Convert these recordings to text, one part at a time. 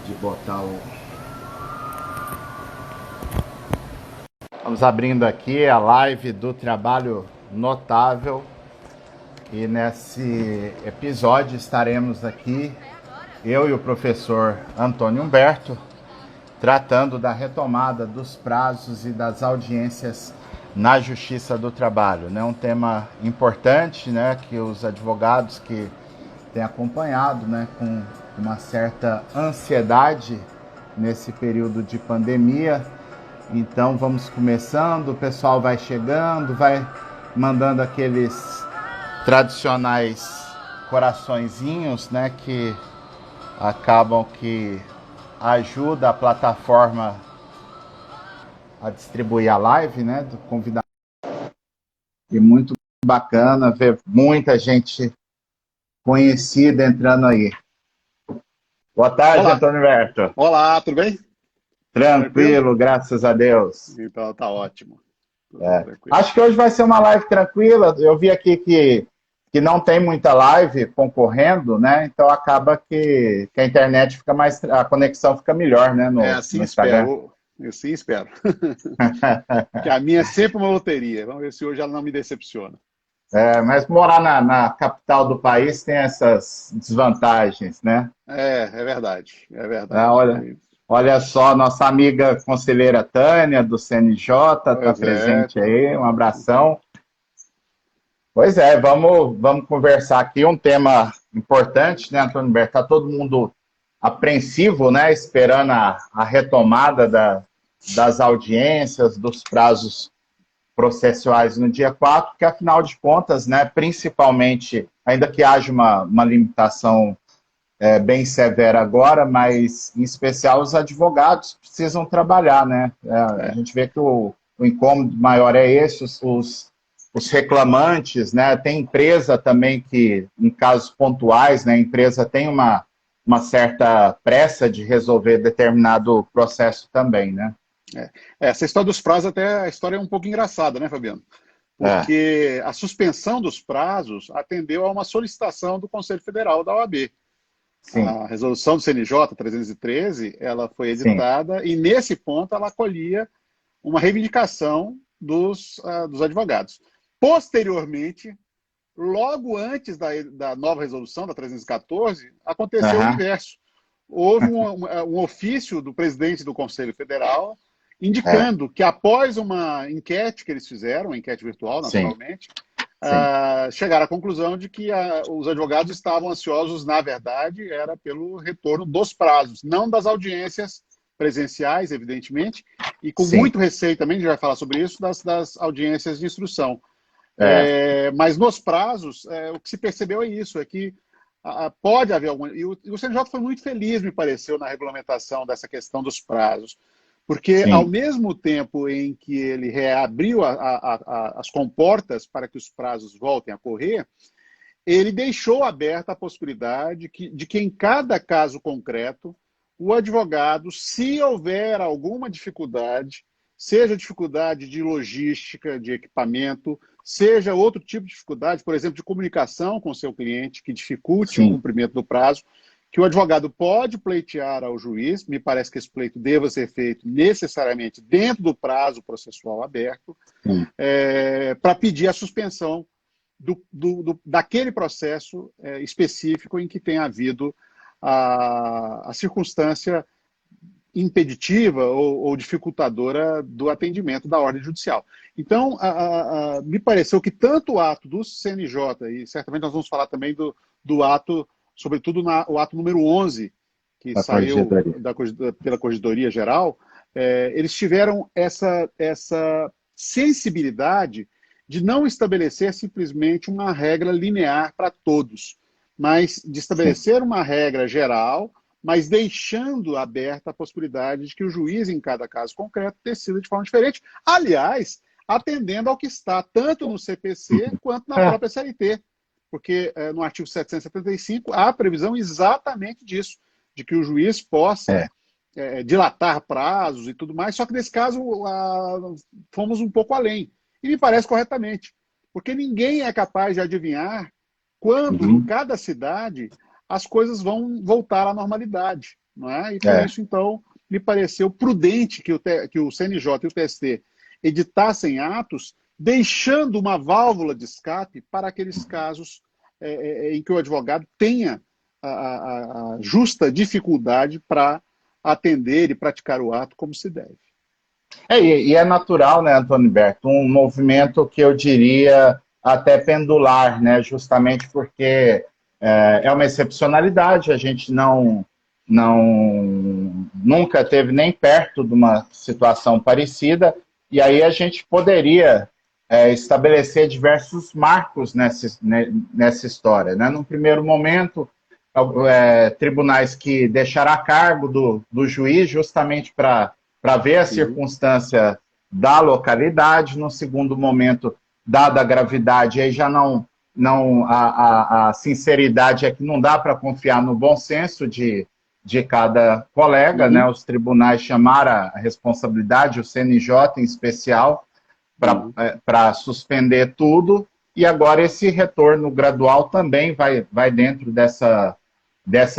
de botar o... Vamos abrindo aqui a live do Trabalho Notável e nesse episódio estaremos aqui, eu e o professor Antônio Humberto, tratando da retomada dos prazos e das audiências na Justiça do Trabalho, né? Um tema importante, né, que os advogados que têm acompanhado, né, com uma certa ansiedade nesse período de pandemia. Então vamos começando, o pessoal vai chegando, vai mandando aqueles tradicionais coraçõezinhos, né, que acabam que ajuda a plataforma a distribuir a live, né, do convidado. E muito bacana ver muita gente conhecida entrando aí. Boa tarde, Olá, Antônio Berto. olá, tudo bem? Tranquilo? Tranquilo, graças a Deus. Então tá ótimo, tudo tranquilo. Acho que hoje vai ser uma live tranquila. Eu vi aqui que não tem muita live concorrendo, né? Então acaba que a internet fica mais, a conexão fica melhor, né? Assim No Instagram. espero, assim espero. Que a minha é sempre uma loteria. Vamos ver se hoje ela não me decepciona. Mas morar na capital do país tem essas desvantagens, né? É verdade, é Ah, verdade. olha só, nossa amiga conselheira Tânia, do CNJ, está Pois é, presente aí, um abração. Pois é, vamos conversar aqui um tema importante, né, Antônio Berto? Está todo mundo apreensivo, né, esperando a retomada das audiências, dos prazos processuais no dia 4, que afinal de contas, né, principalmente, ainda que haja uma limitação bem severa agora, mas em especial os advogados precisam trabalhar, né? A é, gente vê que o incômodo maior é esse, os reclamantes, né? Tem empresa também que, em casos pontuais, né, a empresa tem uma certa pressa de resolver determinado processo também, né? Essa história dos prazos, até a história é um pouco engraçada, né, Fabiano? É, Porque a suspensão dos prazos atendeu a uma solicitação do Conselho Federal da OAB. sim, A resolução do CNJ 313, ela foi sim. editada e, nesse ponto, ela acolhia uma reivindicação dos advogados. Posteriormente, logo antes da nova resolução, da 314, aconteceu o Aham, inverso. Houve um ofício do presidente do Conselho Federal é, indicando que, após uma enquete que eles fizeram, uma enquete virtual, sim, naturalmente, sim. chegaram à conclusão de que os advogados estavam ansiosos, na verdade, era pelo retorno dos prazos, não das audiências presenciais, evidentemente, e com Sim, muito receio também, a gente vai falar sobre isso, das audiências de instrução. é, Mas nos prazos, o que se percebeu é isso, é que pode haver algum... E o CNJ foi muito feliz, me pareceu, na regulamentação dessa questão dos prazos, porque ao sim, mesmo tempo em que ele reabriu as comportas para que os prazos voltem a correr, ele deixou aberta a possibilidade de que em cada caso concreto, o advogado, se houver alguma dificuldade, seja dificuldade de logística, de equipamento, seja outro tipo de dificuldade, por exemplo, de comunicação com o seu cliente, que dificulte o sim, cumprimento do prazo, que o advogado pode pleitear ao juiz, me parece que esse pleito deva ser feito necessariamente dentro do prazo processual aberto, sim. para pedir a suspensão daquele processo específico em que tem havido a circunstância impeditiva ou dificultadora do atendimento da ordem judicial. Então, me pareceu que tanto o ato do CNJ, e certamente nós vamos falar também do ato, sobretudo o ato número 11, que Da saiu corregedoria. pela Corregedoria Geral, eles tiveram essa sensibilidade de não estabelecer simplesmente uma regra linear para todos, mas de Sim, estabelecer uma regra geral, mas deixando aberta a possibilidade de que o juiz, em cada caso concreto, decida de forma diferente. Aliás, atendendo ao que está tanto no CPC quanto na é, própria CLT, porque no artigo 775 há a previsão exatamente disso, de que o juiz possa é. dilatar prazos e tudo mais, só que nesse caso fomos um pouco além. E me parece corretamente, porque ninguém é capaz de adivinhar quando, em Uhum. cada cidade, as coisas vão voltar à normalidade. não é? E por isso, então, me pareceu prudente que o CNJ e o TST editassem atos, deixando uma válvula de escape para aqueles casos em que o advogado tenha a justa dificuldade para atender e praticar o ato como se deve. E é natural, né, Antônio Berto, um movimento que eu diria até pendular, né, justamente porque é uma excepcionalidade, a gente nunca teve nem perto de uma situação parecida, e aí a gente poderia estabelecer diversos marcos nessa história. Né? Num primeiro momento, tribunais que deixaram a cargo do juiz justamente para ver a circunstância da localidade. No segundo momento, dada a gravidade, aí já a sinceridade é que não dá para confiar no bom senso de cada colega, né? Os tribunais chamaram a responsabilidade, o CNJ em especial, para suspender tudo, e agora esse retorno gradual também vai dentro dessa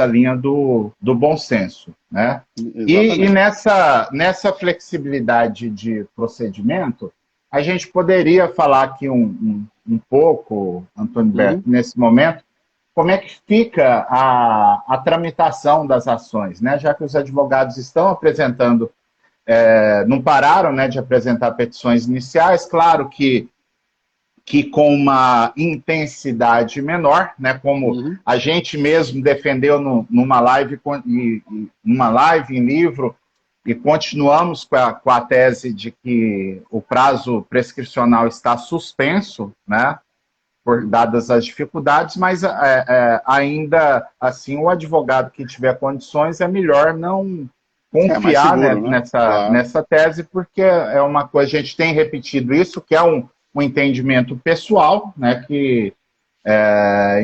linha do bom senso. Né? E nessa flexibilidade de procedimento, a gente poderia falar aqui um pouco, Antônio Berto, nesse momento, como é que fica a tramitação das ações, né? Já que os advogados estão apresentando, não pararam, né, de apresentar petições iniciais, claro que com uma intensidade menor, né, como a gente mesmo defendeu numa live em livro, e continuamos com a tese de que o prazo prescricional está suspenso, né, dadas as dificuldades, mas ainda assim o advogado que tiver condições é melhor não confiar seguro, né? nessa tese, porque é uma coisa, a gente tem repetido isso, que é um entendimento pessoal, né, que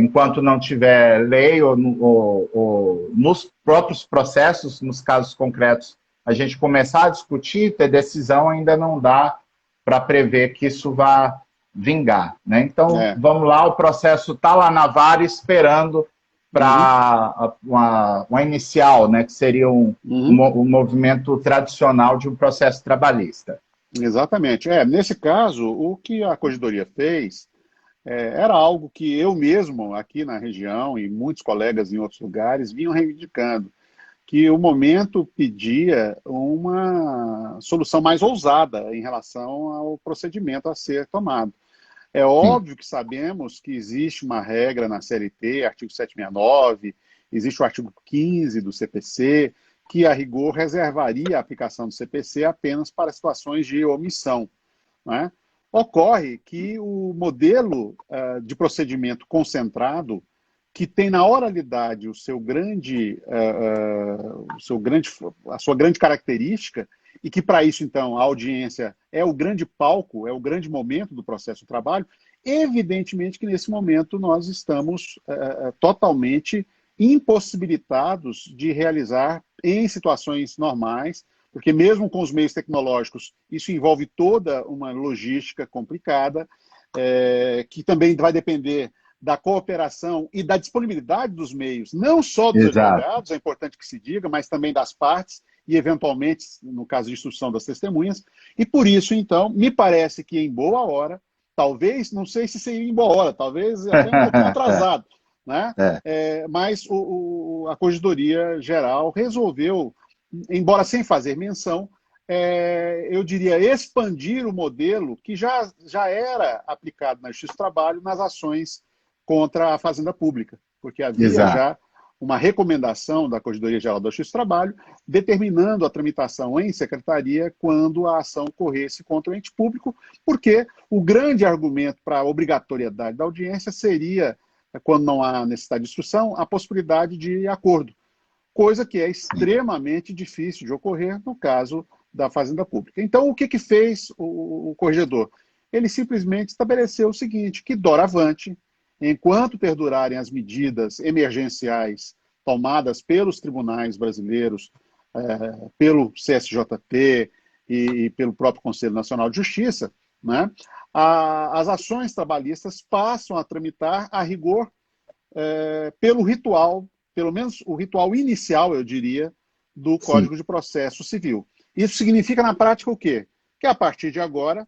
enquanto não tiver lei ou nos próprios processos, nos casos concretos, a gente começar a discutir, ter decisão, ainda não dá para prever que isso vá vingar. Né? Então, vamos lá, o processo está lá na vara esperando para uma inicial, né, que seria um movimento tradicional de um processo trabalhista. Exatamente. Nesse caso, o que a Corregedoria fez era algo que eu mesmo, aqui na região, e muitos colegas em outros lugares, vinham reivindicando, que o momento pedia uma solução mais ousada em relação ao procedimento a ser tomado. É óbvio que sabemos que existe uma regra na CLT, artigo 769, existe o artigo 15 do CPC, que a rigor reservaria a aplicação do CPC apenas para situações de omissão. Né? Ocorre que o modelo de procedimento concentrado, que tem na oralidade a sua grande característica, e que para isso, então, a audiência é o grande palco, é o grande momento do processo de trabalho, evidentemente que nesse momento nós estamos totalmente impossibilitados de realizar em situações normais, porque mesmo com os meios tecnológicos, isso envolve toda uma logística complicada, que também vai depender da cooperação e da disponibilidade dos meios, não só dos advogados, é importante que se diga, mas também das partes e, eventualmente, no caso de instrução das testemunhas. E por isso, então, me parece que em boa hora, talvez, não sei se seria em boa hora, talvez até um pouquinho atrasado, né? Mas a Corregedoria Geral resolveu, embora sem fazer menção, eu diria, expandir o modelo que já era aplicado na Justiça do Trabalho nas ações contra a Fazenda Pública, porque havia já uma recomendação da Corregedoria Geral da Justiça do Trabalho determinando a tramitação em secretaria quando a ação ocorresse contra o ente público, porque o grande argumento para a obrigatoriedade da audiência seria, quando não há necessidade de instrução, a possibilidade de acordo, coisa que é extremamente difícil de ocorrer no caso da Fazenda Pública. Então, o que fez o corregedor? Ele simplesmente estabeleceu o seguinte, que doravante, enquanto perdurarem as medidas emergenciais tomadas pelos tribunais brasileiros, pelo CSJT e pelo próprio Conselho Nacional de Justiça, né, as ações trabalhistas passam a tramitar a rigor pelo ritual, pelo menos o ritual inicial, eu diria, do Sim. Código de Processo Civil. Isso significa, na prática, o quê? Que a partir de agora,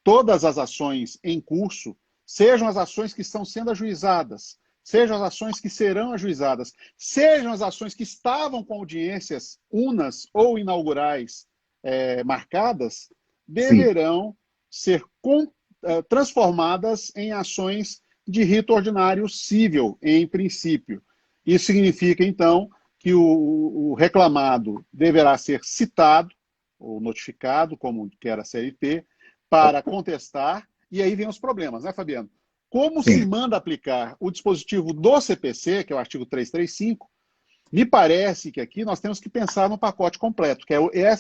todas as ações em curso, sejam as ações que estão sendo ajuizadas, sejam as ações que serão ajuizadas, sejam as ações que estavam com audiências unas ou inaugurais marcadas, Sim. deverão ser transformadas em ações de rito ordinário cível, em princípio. Isso significa, então, que o reclamado deverá ser citado ou notificado, como quer a CLT, para contestar, e aí vem os problemas, né, Fabiano? Como se Sim. manda aplicar o dispositivo do CPC, que é o artigo 335, me parece que aqui nós temos que pensar no pacote completo, que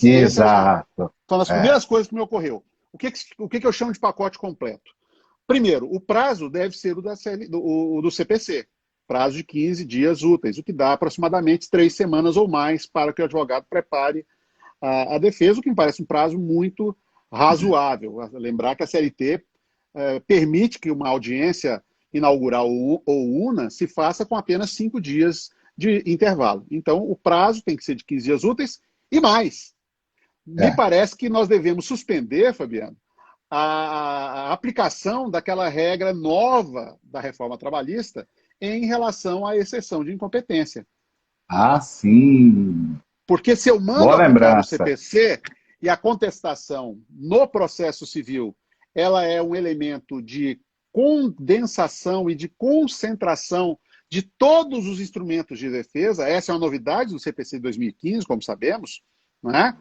Exato. são as É. primeiras coisas que me ocorreu. O que eu chamo de pacote completo? Primeiro, o prazo deve ser o do CPC, prazo de 15 dias úteis, o que dá aproximadamente 3 semanas ou mais para que o advogado prepare a defesa, o que me parece um prazo muito razoável. Lembrar que a CLT permite que uma audiência inaugural ou una se faça com apenas 5 dias de intervalo. Então, o prazo tem que ser de 15 dias úteis e mais. Me É. parece que nós devemos suspender, Fabiano, a aplicação daquela regra nova da reforma trabalhista em relação à exceção de incompetência. Ah, sim. Porque se eu mando Boa aplicar o lembrança. CPC e a contestação no processo civil, ela é um elemento de condensação e de concentração de todos os instrumentos de defesa, essa é uma novidade do CPC de 2015, como sabemos, não é?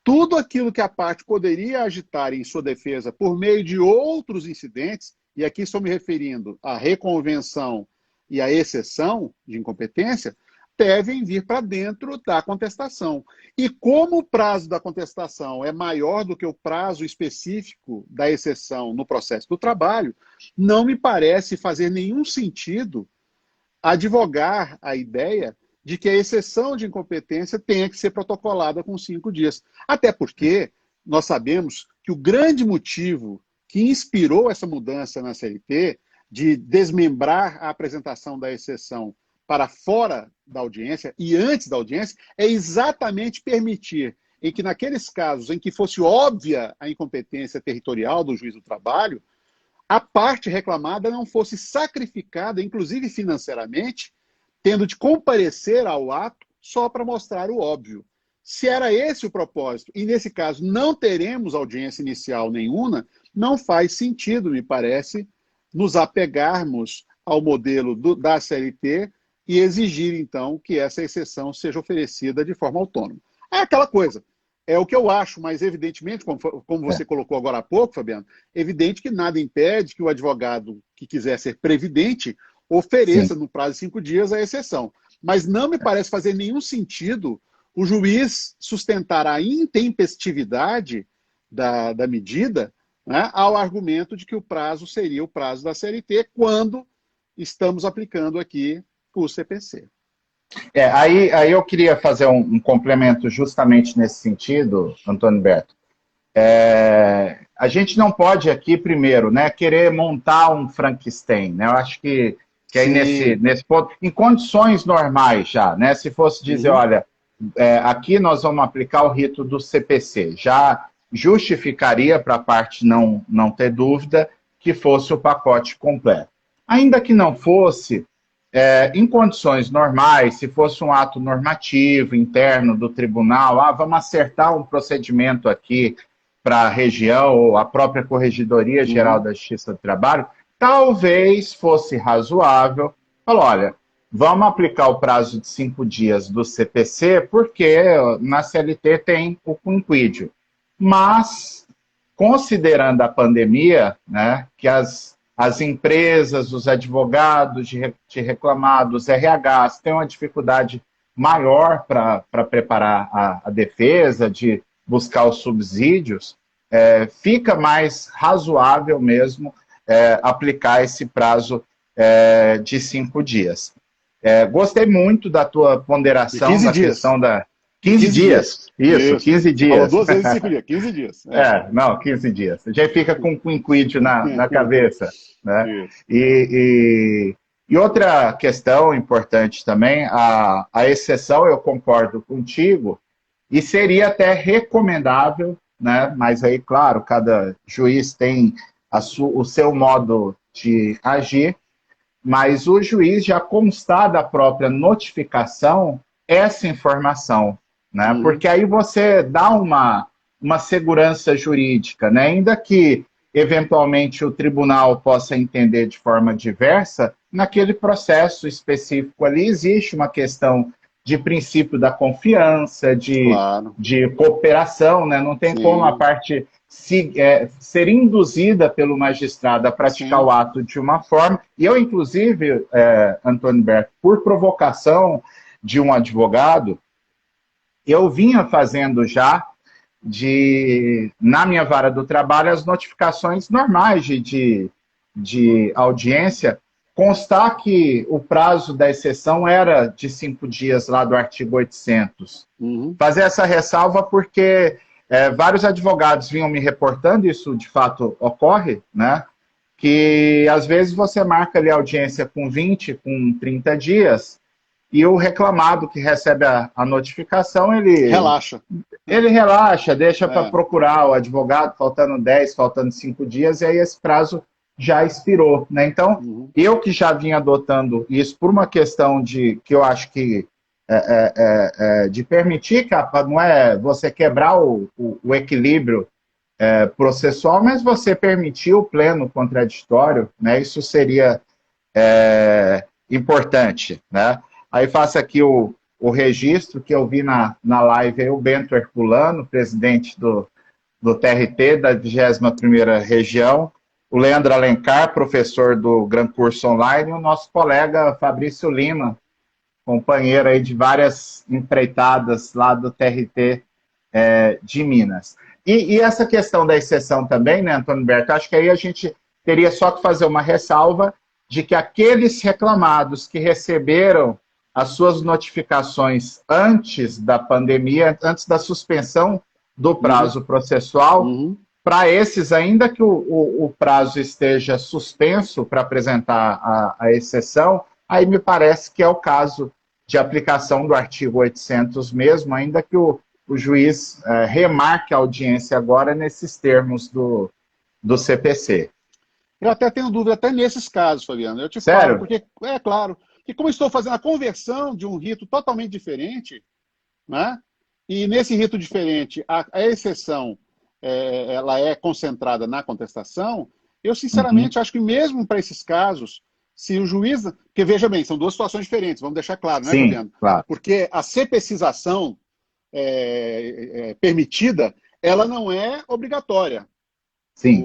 Tudo aquilo que a parte poderia agitar em sua defesa por meio de outros incidentes, e aqui estou me referindo à reconvenção e à exceção de incompetência, devem vir para dentro da contestação. E como o prazo da contestação é maior do que o prazo específico da exceção no processo do trabalho, não me parece fazer nenhum sentido advogar a ideia de que a exceção de incompetência tenha que ser protocolada com 5 dias. Até porque nós sabemos que o grande motivo que inspirou essa mudança na CLT de desmembrar a apresentação da exceção para fora da audiência e antes da audiência é exatamente permitir em que naqueles casos em que fosse óbvia a incompetência territorial do juiz do trabalho, a parte reclamada não fosse sacrificada, inclusive financeiramente, tendo de comparecer ao ato só para mostrar o óbvio. Se era esse o propósito, e nesse caso não teremos audiência inicial nenhuma, não faz sentido, me parece, nos apegarmos ao modelo da CLT e exigir, então, que essa exceção seja oferecida de forma autônoma. É aquela coisa. É o que eu acho, mas evidentemente, como você colocou agora há pouco, Fabiano, evidente que nada impede que o advogado que quiser ser previdente ofereça, Sim. no prazo de 5 dias, a exceção. Mas não me parece fazer nenhum sentido o juiz sustentar a intempestividade da medida, né, ao argumento de que o prazo seria o prazo da CLT, quando estamos aplicando aqui o CPC. Aí eu queria fazer um complemento justamente nesse sentido, Antônio Berto. A gente não pode aqui, primeiro, né, querer montar um Frankenstein, né? Eu acho que aí Sim. nesse ponto, em condições normais já, né? Se fosse dizer, Uhum. olha, aqui nós vamos aplicar o rito do CPC, já justificaria para a parte não ter dúvida que fosse o pacote completo. Ainda que não fosse, em condições normais, se fosse um ato normativo interno do tribunal, vamos acertar um procedimento aqui para a região ou a própria Corregedoria Geral Uhum. da Justiça do Trabalho, talvez fosse razoável. Falou, olha, vamos aplicar o prazo de 5 dias do CPC, porque na CLT tem o quinquídio. Mas, considerando a pandemia, né, que as empresas, os advogados de reclamados, RHs, têm uma dificuldade maior para preparar a defesa, de buscar os subsídios, fica mais razoável mesmo aplicar esse prazo de 5 dias. Gostei muito da tua De ponderação 15 da dias. questão da... De 15 15 dias, dias. isso, Isso. 15 Você falou dias. 2 vezes 5 dias. 15 dias. Não, 15 dias. Já fica com o quinquídio na cabeça, né? Isso. E, E outra questão importante também, a exceção, eu concordo contigo, e seria até recomendável, né? Mas aí, claro, cada juiz tem o seu modo de agir, mas o juiz já constar da própria notificação essa informação, né? Uhum. Porque aí você dá uma segurança jurídica, né? Ainda que eventualmente o tribunal possa entender de forma diversa, naquele processo específico ali existe uma questão de princípio da confiança, Claro, de cooperação, né? Não tem como a sim, parte ser induzida pelo magistrado a praticar sim. o ato de uma forma. E eu, inclusive, Antônio Berto, por provocação de um advogado, eu vinha fazendo já na minha vara do trabalho, as notificações normais de audiência, constar que o prazo da exceção era de 5 dias lá do artigo 800. Uhum. Fazer essa ressalva porque vários advogados vinham me reportando, isso de fato ocorre, né? Que às vezes você marca ali a audiência com 20, com 30 dias, e o reclamado que recebe a notificação, Relaxa. ele relaxa, deixa para É. procurar o advogado, faltando 10, faltando 5 dias, e aí esse prazo já expirou, né? Então, Uhum. eu que já vim adotando isso por uma questão que eu acho que de permitir, não é você quebrar o equilíbrio processual, mas você permitir o pleno contraditório, né? Isso seria importante, né? Aí faço aqui o registro que eu vi na live aí, o Bento Herculano, presidente do TRT, da 21ª Região, o Leandro Alencar, professor do Gran Curso Online, e o nosso colega Fabrício Lima, companheiro aí de várias empreitadas lá do TRT de Minas. E essa questão da exceção também, né, Antônio Berto, acho que aí a gente teria só que fazer uma ressalva de que aqueles reclamados que receberam as suas notificações antes da pandemia, antes da suspensão do Uhum. prazo processual, Uhum. para esses, ainda que o prazo esteja suspenso para apresentar a exceção, aí me parece que é o caso de aplicação do artigo 800 mesmo, ainda que o juiz remarque a audiência agora nesses termos do CPC. Eu até tenho dúvida, até nesses casos, Fabiano. Eu te falo, Sério? porque, é claro, que como eu estou fazendo a conversão de um rito totalmente diferente, né? E nesse rito diferente, a exceção ela é concentrada na contestação, eu Uhum. sinceramente acho que mesmo para esses casos, se o juiz. Porque veja bem, são duas situações diferentes, vamos deixar claro, né, Sim, Fabiano? claro. Porque a CPCização permitida, ela não é obrigatória. Sim,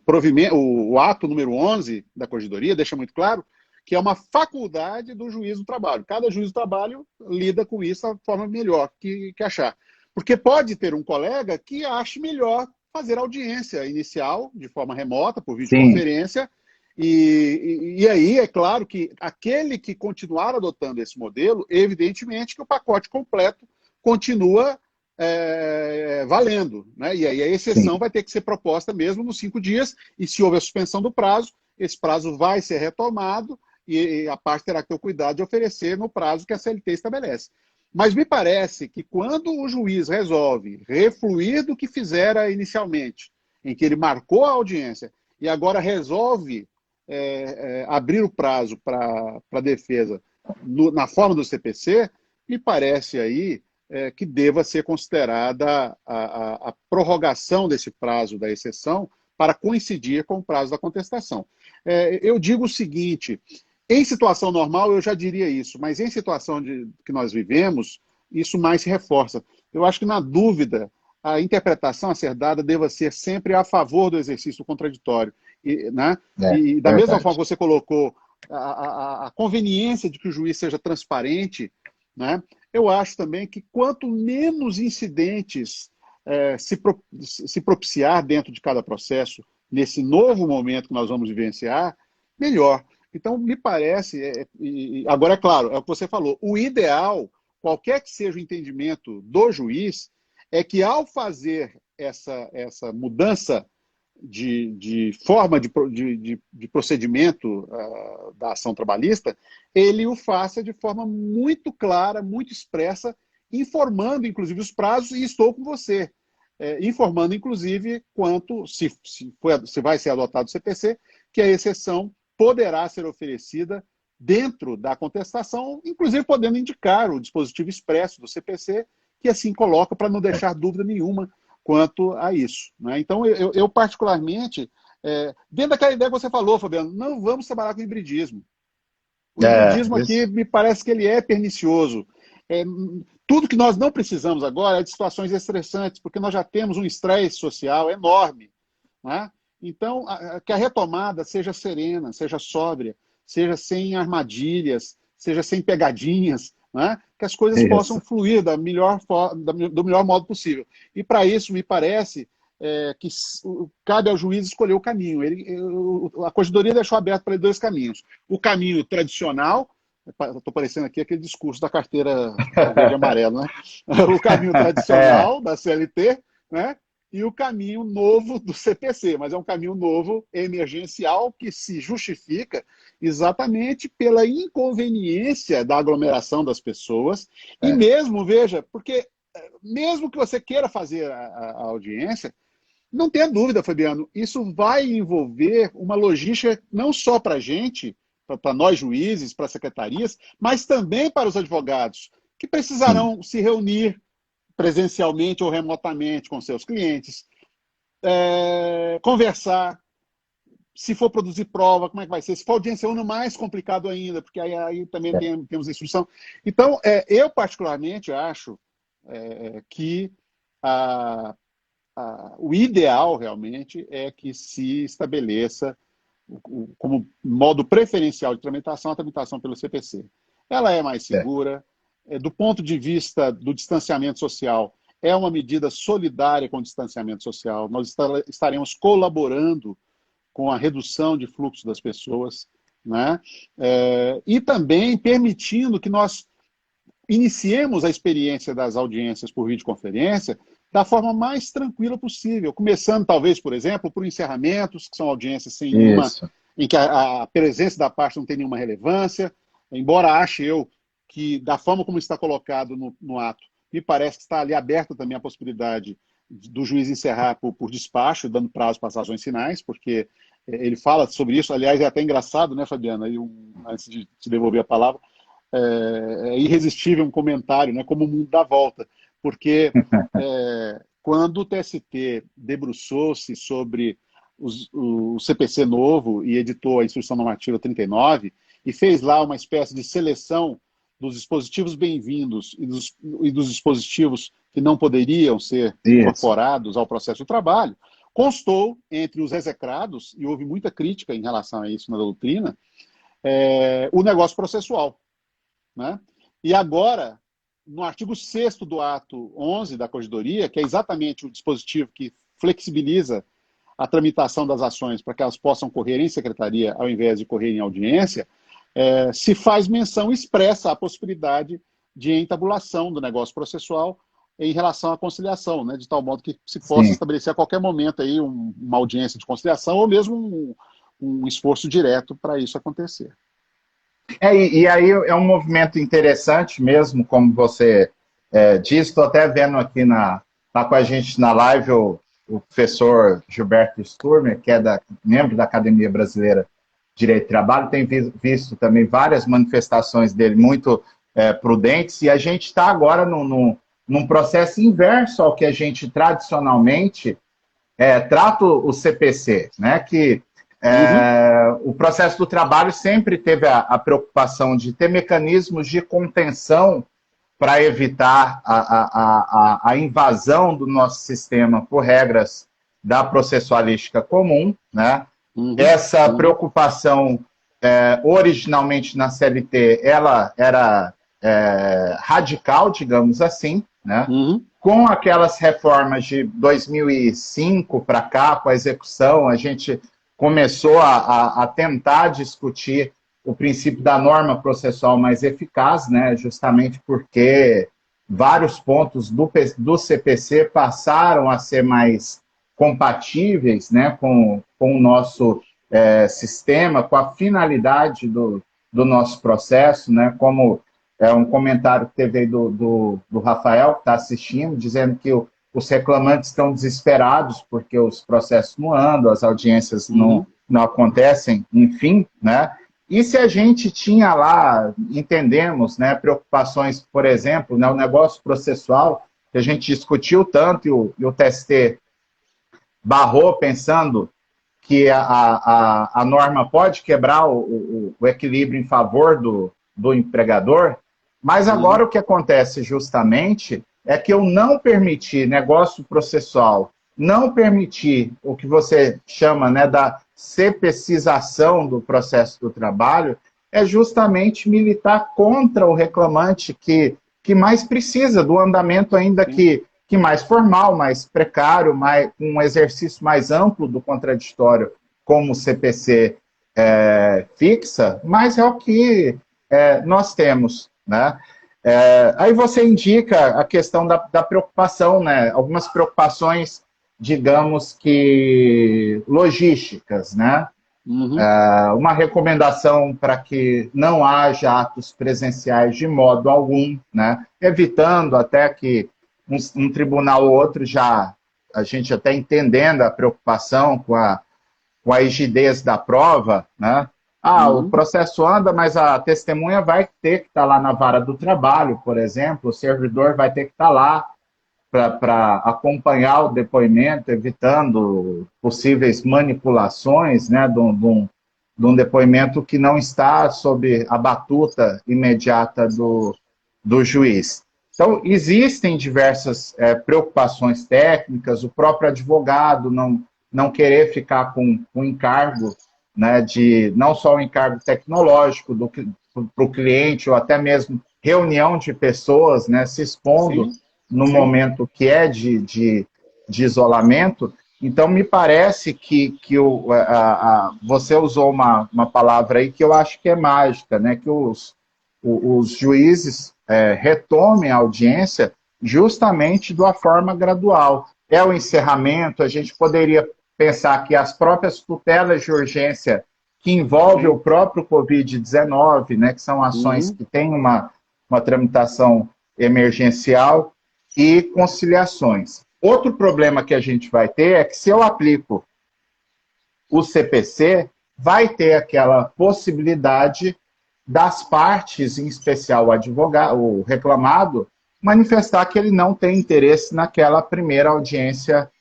O ato número 11 da Corregedoria deixa muito claro que é uma faculdade do juiz do trabalho. Cada juiz do trabalho lida com isso da forma melhor que achar. Porque pode ter um colega que ache melhor fazer audiência inicial de forma remota, por sim, videoconferência, e aí é claro que aquele que continuar adotando esse modelo, evidentemente que o pacote completo continua valendo. Né? E aí a sim, exceção vai ter que ser proposta mesmo nos 5 dias, e se houver a suspensão do prazo, esse prazo vai ser retomado e a parte terá que ter o cuidado de oferecer no prazo que a CLT estabelece. Mas me parece que quando o juiz resolve refluir do que fizera inicialmente, em que ele marcou a audiência, e agora resolve abrir o prazo para a defesa na forma do CPC, me parece aí que deva ser considerada a prorrogação desse prazo da exceção para coincidir com o prazo da contestação. Eu digo o seguinte, em situação normal eu já diria isso, mas em situação que nós vivemos, isso mais se reforça. Eu acho que na dúvida, a interpretação a ser dada deva ser sempre a favor do exercício contraditório. Né? E da mesma forma verdade. que você colocou a conveniência de que o juiz seja transparente, né? Eu acho também que quanto menos incidentes se propiciar dentro de cada processo, nesse novo momento que nós vamos vivenciar, melhor. Então, me parece, agora é claro, é o que você falou, o ideal, qualquer que seja o entendimento do juiz, é que ao fazer essa mudança de forma de procedimento da ação trabalhista, ele o faça de forma muito clara, muito expressa, informando, inclusive, os prazos, e estou com você, informando, inclusive, quanto, se vai ser adotado o CPC, que a exceção poderá ser oferecida dentro da contestação, inclusive podendo indicar o dispositivo expresso do CPC, que assim coloca para não deixar dúvida nenhuma quanto a isso. Né? Então, eu particularmente, dentro daquela ideia que você falou, Fabiano, não vamos trabalhar com hibridismo. O hibridismo aqui me parece que ele é pernicioso. Tudo que nós não precisamos agora é de situações estressantes, porque nós já temos um estresse social enorme. Né? Então, que a retomada seja serena, seja sóbria, seja sem armadilhas, seja sem pegadinhas, né? Que as coisas possam fluir do melhor modo possível. E para isso, me parece que cabe ao juiz escolher o caminho. A Corregedoria deixou aberto para ele dois caminhos. O caminho tradicional, estou parecendo aqui aquele discurso da carteira verde e amarela, né? O caminho tradicional da CLT, né? E o caminho novo do CPC, mas é um caminho novo emergencial que se justifica exatamente pela inconveniência da aglomeração das pessoas e mesmo, veja, porque mesmo que você queira fazer a audiência, não tenha dúvida, Fabiano, isso vai envolver uma logística não só para a gente, para nós juízes, para secretarias, mas também para os advogados, que precisarão se reunir presencialmente ou remotamente com seus clientes, conversar, se for produzir prova, como é que vai ser? Se for audiência única, mais complicado ainda, porque aí também temos instrução. Então, eu particularmente acho que o ideal realmente é que se estabeleça como modo preferencial de tramitação a tramitação pelo CPC. Ela é mais segura, do ponto de vista do distanciamento social, é uma medida solidária com o distanciamento social. Nós estaremos colaborando com a redução de fluxo das pessoas, né? E também permitindo que nós iniciemos a experiência das audiências por videoconferência da forma mais tranquila possível, começando talvez, por exemplo, por encerramentos, que são audiências sem nenhuma, em que a presença da parte não tem nenhuma relevância, embora ache eu que, da forma como está colocado no ato, me parece que está ali aberta também a possibilidade do juiz encerrar por despacho, dando prazo para as razões finais, porque ele fala sobre isso. Aliás, é até engraçado, né, Fabiana? Antes de te devolver a palavra, é irresistível um comentário, né, como o mundo dá volta, porque quando o TST debruçou-se sobre o CPC novo e editou a Instrução Normativa 39 e fez lá uma espécie de seleção dos dispositivos bem-vindos e dos dispositivos que não poderiam ser incorporados ao processo de trabalho, constou entre os execrados, e houve muita crítica em relação a isso na doutrina, o negócio processual. Né? E agora, no artigo 6º do ato 11 da Corregedoria, que é exatamente o dispositivo que flexibiliza a tramitação das ações para que elas possam correr em secretaria ao invés de correr em audiência, se faz menção expressa à possibilidade de entabulação do negócio processual em relação à conciliação, né, de tal modo que se possa estabelecer a qualquer momento aí uma audiência de conciliação ou mesmo um esforço direto para isso acontecer. E aí é um movimento interessante mesmo, como você disse. Estou até vendo aqui tá com a gente na live o professor Gilberto Sturmer, que é membro da Academia Brasileira de Direito do Trabalho. Tem visto também várias manifestações dele muito prudentes, e a gente está agora num processo inverso ao que a gente tradicionalmente trata o CPC, né? Que o processo do trabalho sempre teve a preocupação de ter mecanismos de contenção para evitar a invasão do nosso sistema por regras da processualística comum, né? Essa preocupação, originalmente na CLT, ela era radical, digamos assim, né? Com aquelas reformas de 2005 para cá, com a execução, a gente começou a tentar discutir o princípio da norma processual mais eficaz, né? Justamente porque vários pontos do CPC passaram a ser mais compatíveis, né, com o nosso sistema, com a finalidade do nosso processo, né, como um comentário que teve aí do Rafael, que está assistindo, dizendo que os reclamantes estão desesperados porque os processos não andam, as audiências não acontecem, enfim, né? E se a gente tinha lá, entendemos, né, preocupações, por exemplo, né, o negócio processual, que a gente discutiu tanto e o TST barrou pensando que a norma pode quebrar o equilíbrio em favor do empregador, mas agora o que acontece justamente é que eu não permitir negócio processual, não permitir o que você chama, né, da CPCização do processo do trabalho, é justamente militar contra o reclamante que mais precisa do andamento ainda que mais formal, mais precário, um exercício mais amplo do contraditório, como o CPC fixa, mas é o que nós temos, né? Aí você indica a questão da preocupação, né? Algumas preocupações, digamos que logísticas, né? Uma recomendação para que não haja atos presenciais de modo algum, né? Evitando até que um tribunal ou outro a gente até entendendo a preocupação com a rigidez da prova, né? O processo anda, mas a testemunha vai ter que estar lá na vara do trabalho, por exemplo, o servidor vai ter que estar lá para acompanhar o depoimento, evitando possíveis manipulações, né, de um depoimento que não está sob a batuta imediata do juiz. Então, existem diversas preocupações técnicas, o próprio advogado não querer ficar com encargo, né, de não só o encargo tecnológico para o cliente, ou até mesmo reunião de pessoas, né, se expondo no momento que é de isolamento. Então, me parece que você usou uma palavra aí que eu acho que é mágica, né, que os juízes retomem a audiência justamente de uma forma gradual. É o encerramento, a gente poderia pensar que as próprias tutelas de urgência que envolvem o próprio Covid-19, né, que são ações que têm uma tramitação emergencial, e conciliações. Outro problema que a gente vai ter é que se eu aplico o CPC, vai ter aquela possibilidade das partes, em especial o advogado, o reclamado, manifestar que ele não tem interesse naquela primeira audiência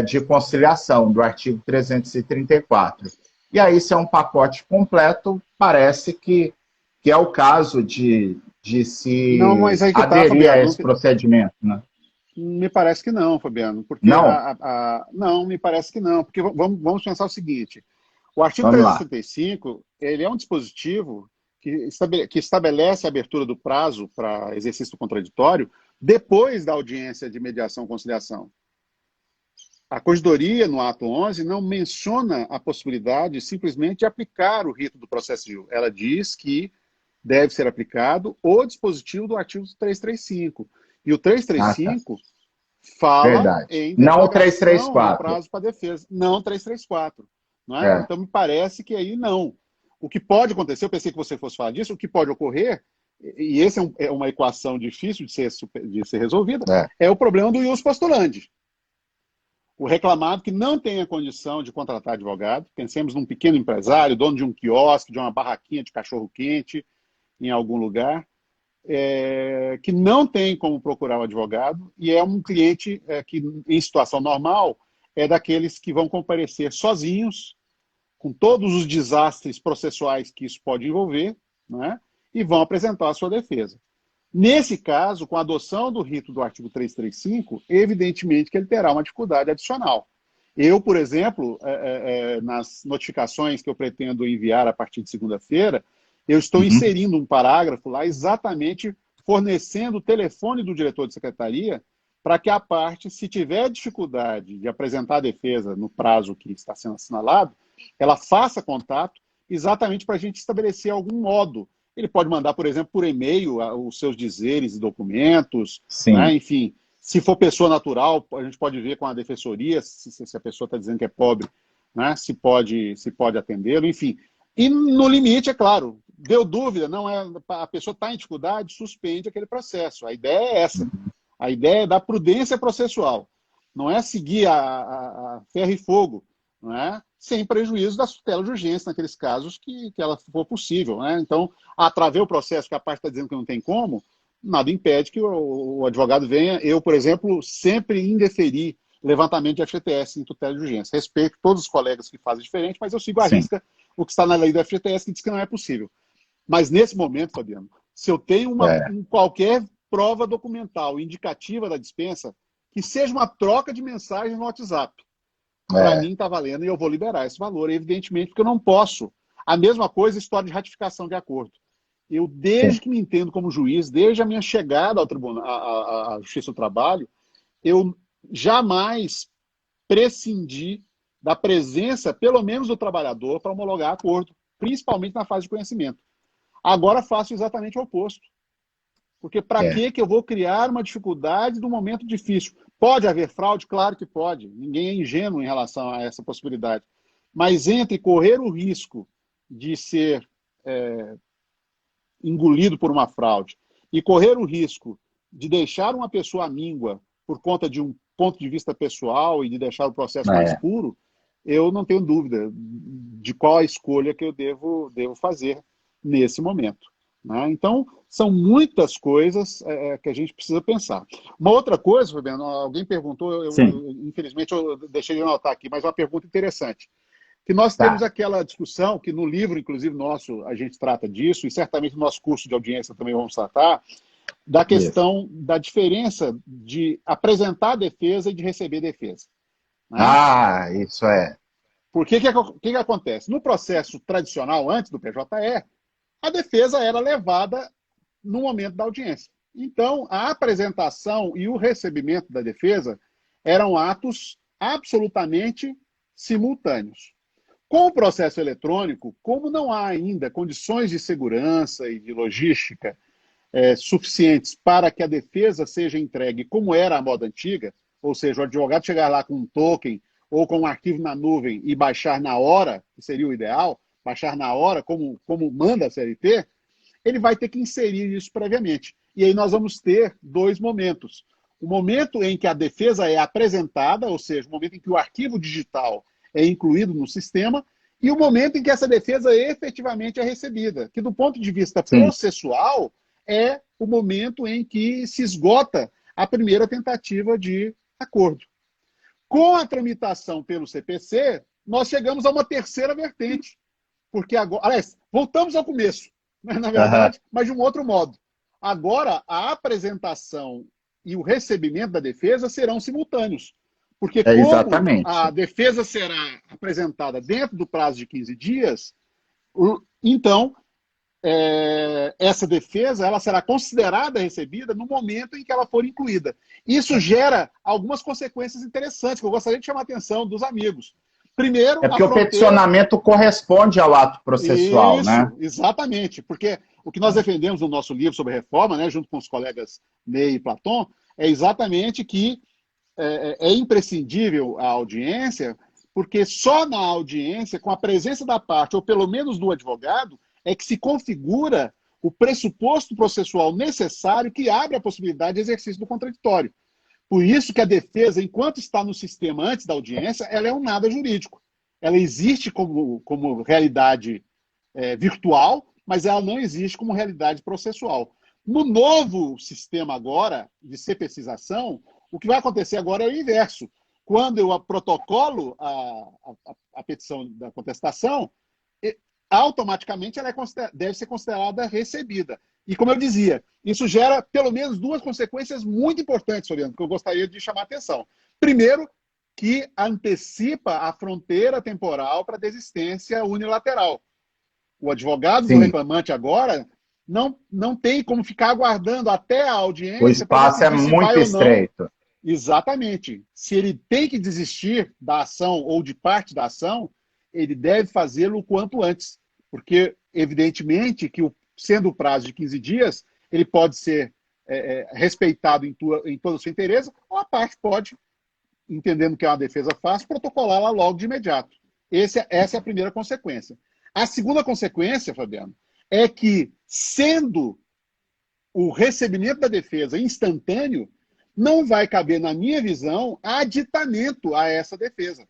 de conciliação, do artigo 334. E aí, se é um pacote completo, parece que é o caso de se aderir a esse procedimento, né? Me parece que não, Fabiano. Porque não? Não, me parece que não. Porque vamos pensar o seguinte, o artigo 365, ele é um dispositivo que estabelece a abertura do prazo para exercício do contraditório depois da audiência de mediação e conciliação. A Corregedoria, no ato 11, não menciona a possibilidade simplesmente de aplicar o rito do processo civil. Ela diz que deve ser aplicado o dispositivo do artigo 335. E o 335 fala em não o 334. prazo para defesa. Não o 334. Não é? Então, me parece que aí não. O que pode acontecer, eu pensei que você fosse falar disso, o que pode ocorrer, e essa é uma equação difícil de ser resolvida, é o problema do ius postulandi. O reclamado que não tem a condição de contratar advogado, pensemos num pequeno empresário, dono de um quiosque, de uma barraquinha de cachorro-quente em algum lugar, que não tem como procurar um advogado, e é um cliente que, em situação normal, é daqueles que vão comparecer sozinhos, com todos os desastres processuais que isso pode envolver, né, e vão apresentar a sua defesa. Nesse caso, com a adoção do rito do artigo 335, evidentemente que ele terá uma dificuldade adicional. Eu, por exemplo, nas notificações que eu pretendo enviar a partir de segunda-feira, eu estou inserindo um parágrafo lá exatamente fornecendo o telefone do diretor de secretaria para que a parte, se tiver dificuldade de apresentar a defesa no prazo que está sendo assinalado, ela faça contato exatamente para a gente estabelecer algum modo. Ele pode mandar, por exemplo, por e-mail os seus dizeres e documentos, né? Enfim, Se for pessoa natural, a gente pode ver com a defensoria, se a pessoa está dizendo que é pobre, né? Se pode atendê-lo, enfim. E no limite, é claro, deu dúvida, não é, a pessoa está em dificuldade, suspende aquele processo. A ideia é essa. A ideia é da prudência processual. Não é seguir a ferro e fogo, não é? Sem prejuízo da tutela de urgência naqueles casos que ela for possível. Né? Então, através o processo que a parte está dizendo que não tem como, nada impede que o advogado venha. Eu, por exemplo, sempre indeferi levantamento de FGTS em tutela de urgência. Respeito todos os colegas que fazem diferente, mas eu sigo à Sim. risca o que está na lei do FGTS, que diz que não é possível. Mas nesse momento, Fabiano, se eu tenho qualquer prova documental indicativa da dispensa, que seja uma troca de mensagens no WhatsApp, para mim está valendo e eu vou liberar esse valor, evidentemente, porque eu não posso. A mesma coisa, história de ratificação de acordo. Eu, desde que me entendo como juiz, desde a minha chegada ao tribunal, à Justiça do Trabalho, eu jamais prescindi da presença, pelo menos do trabalhador, para homologar acordo, principalmente na fase de conhecimento. Agora faço exatamente o oposto. Porque para que eu vou criar uma dificuldade num momento difícil? Pode haver fraude? Claro que pode. Ninguém é ingênuo em relação a essa possibilidade. Mas entre correr o risco de ser engolido por uma fraude e correr o risco de deixar uma pessoa à míngua por conta de um ponto de vista pessoal e de deixar o processo mais puro, eu não tenho dúvida de qual a escolha que eu devo fazer nesse momento. Né? Então, são muitas coisas que a gente precisa pensar. Uma outra coisa, Fabiano, alguém perguntou, infelizmente eu deixei de anotar aqui, mas é uma pergunta interessante. Que nós temos aquela discussão, que no livro, inclusive, nosso, a gente trata disso, e certamente no nosso curso de audiência também vamos tratar, da questão da diferença de apresentar a defesa e de receber defesa. Né? Ah, isso é. Porque o que acontece? No processo tradicional, antes do PJE, a defesa era levada no momento da audiência. Então, a apresentação e o recebimento da defesa eram atos absolutamente simultâneos. Com o processo eletrônico, como não há ainda condições de segurança e de logística suficientes para que a defesa seja entregue como era a moda antiga, ou seja, o advogado chegar lá com um token ou com um arquivo na nuvem e baixar na hora, que seria o ideal, baixar na hora, como manda a CLT, ele vai ter que inserir isso previamente. E aí nós vamos ter dois momentos. O momento em que a defesa é apresentada, ou seja, o momento em que o arquivo digital é incluído no sistema, e o momento em que essa defesa efetivamente é recebida, que do ponto de vista processual é o momento em que se esgota a primeira tentativa de acordo. Com a tramitação pelo CPC, nós chegamos a uma terceira vertente, porque agora, aliás, voltamos ao começo, na verdade, mas de um outro modo. Agora, a apresentação e o recebimento da defesa serão simultâneos. Porque como a defesa será apresentada dentro do prazo de 15 dias, então, essa defesa ela será considerada recebida no momento em que ela for incluída. Isso gera algumas consequências interessantes, que eu gostaria de chamar a atenção dos amigos. Primeiro, porque o peticionamento corresponde ao ato processual, isso, né? Exatamente, porque o que nós defendemos no nosso livro sobre reforma, né, junto com os colegas Ney e Platon, é exatamente que é imprescindível a audiência, porque só na audiência, com a presença da parte, ou pelo menos do advogado, é que se configura o pressuposto processual necessário que abre a possibilidade de exercício do contraditório. Por isso que a defesa, enquanto está no sistema antes da audiência, ela é um nada jurídico. Ela existe como realidade virtual, mas ela não existe como realidade processual. No novo sistema agora, de CPCização, o que vai acontecer agora é o inverso. Quando eu protocolo a petição da contestação, automaticamente ela deve ser considerada recebida. E como eu dizia, isso gera pelo menos duas consequências muito importantes, Fabiano, que eu gostaria de chamar a atenção. Primeiro, que antecipa a fronteira temporal para desistência unilateral. O advogado do reclamante agora não tem como ficar aguardando até a audiência. O espaço é muito estreito. Exatamente. Se ele tem que desistir da ação ou de parte da ação, ele deve fazê-lo o quanto antes. Porque, evidentemente, que sendo o prazo de 15 dias, ele pode ser respeitado em toda a sua inteireza, ou a parte pode, entendendo que é uma defesa fácil, protocolá-la logo de imediato. Essa é a primeira consequência. A segunda consequência, Fabiano, é que, sendo o recebimento da defesa instantâneo, não vai caber, na minha visão, aditamento a essa defesa,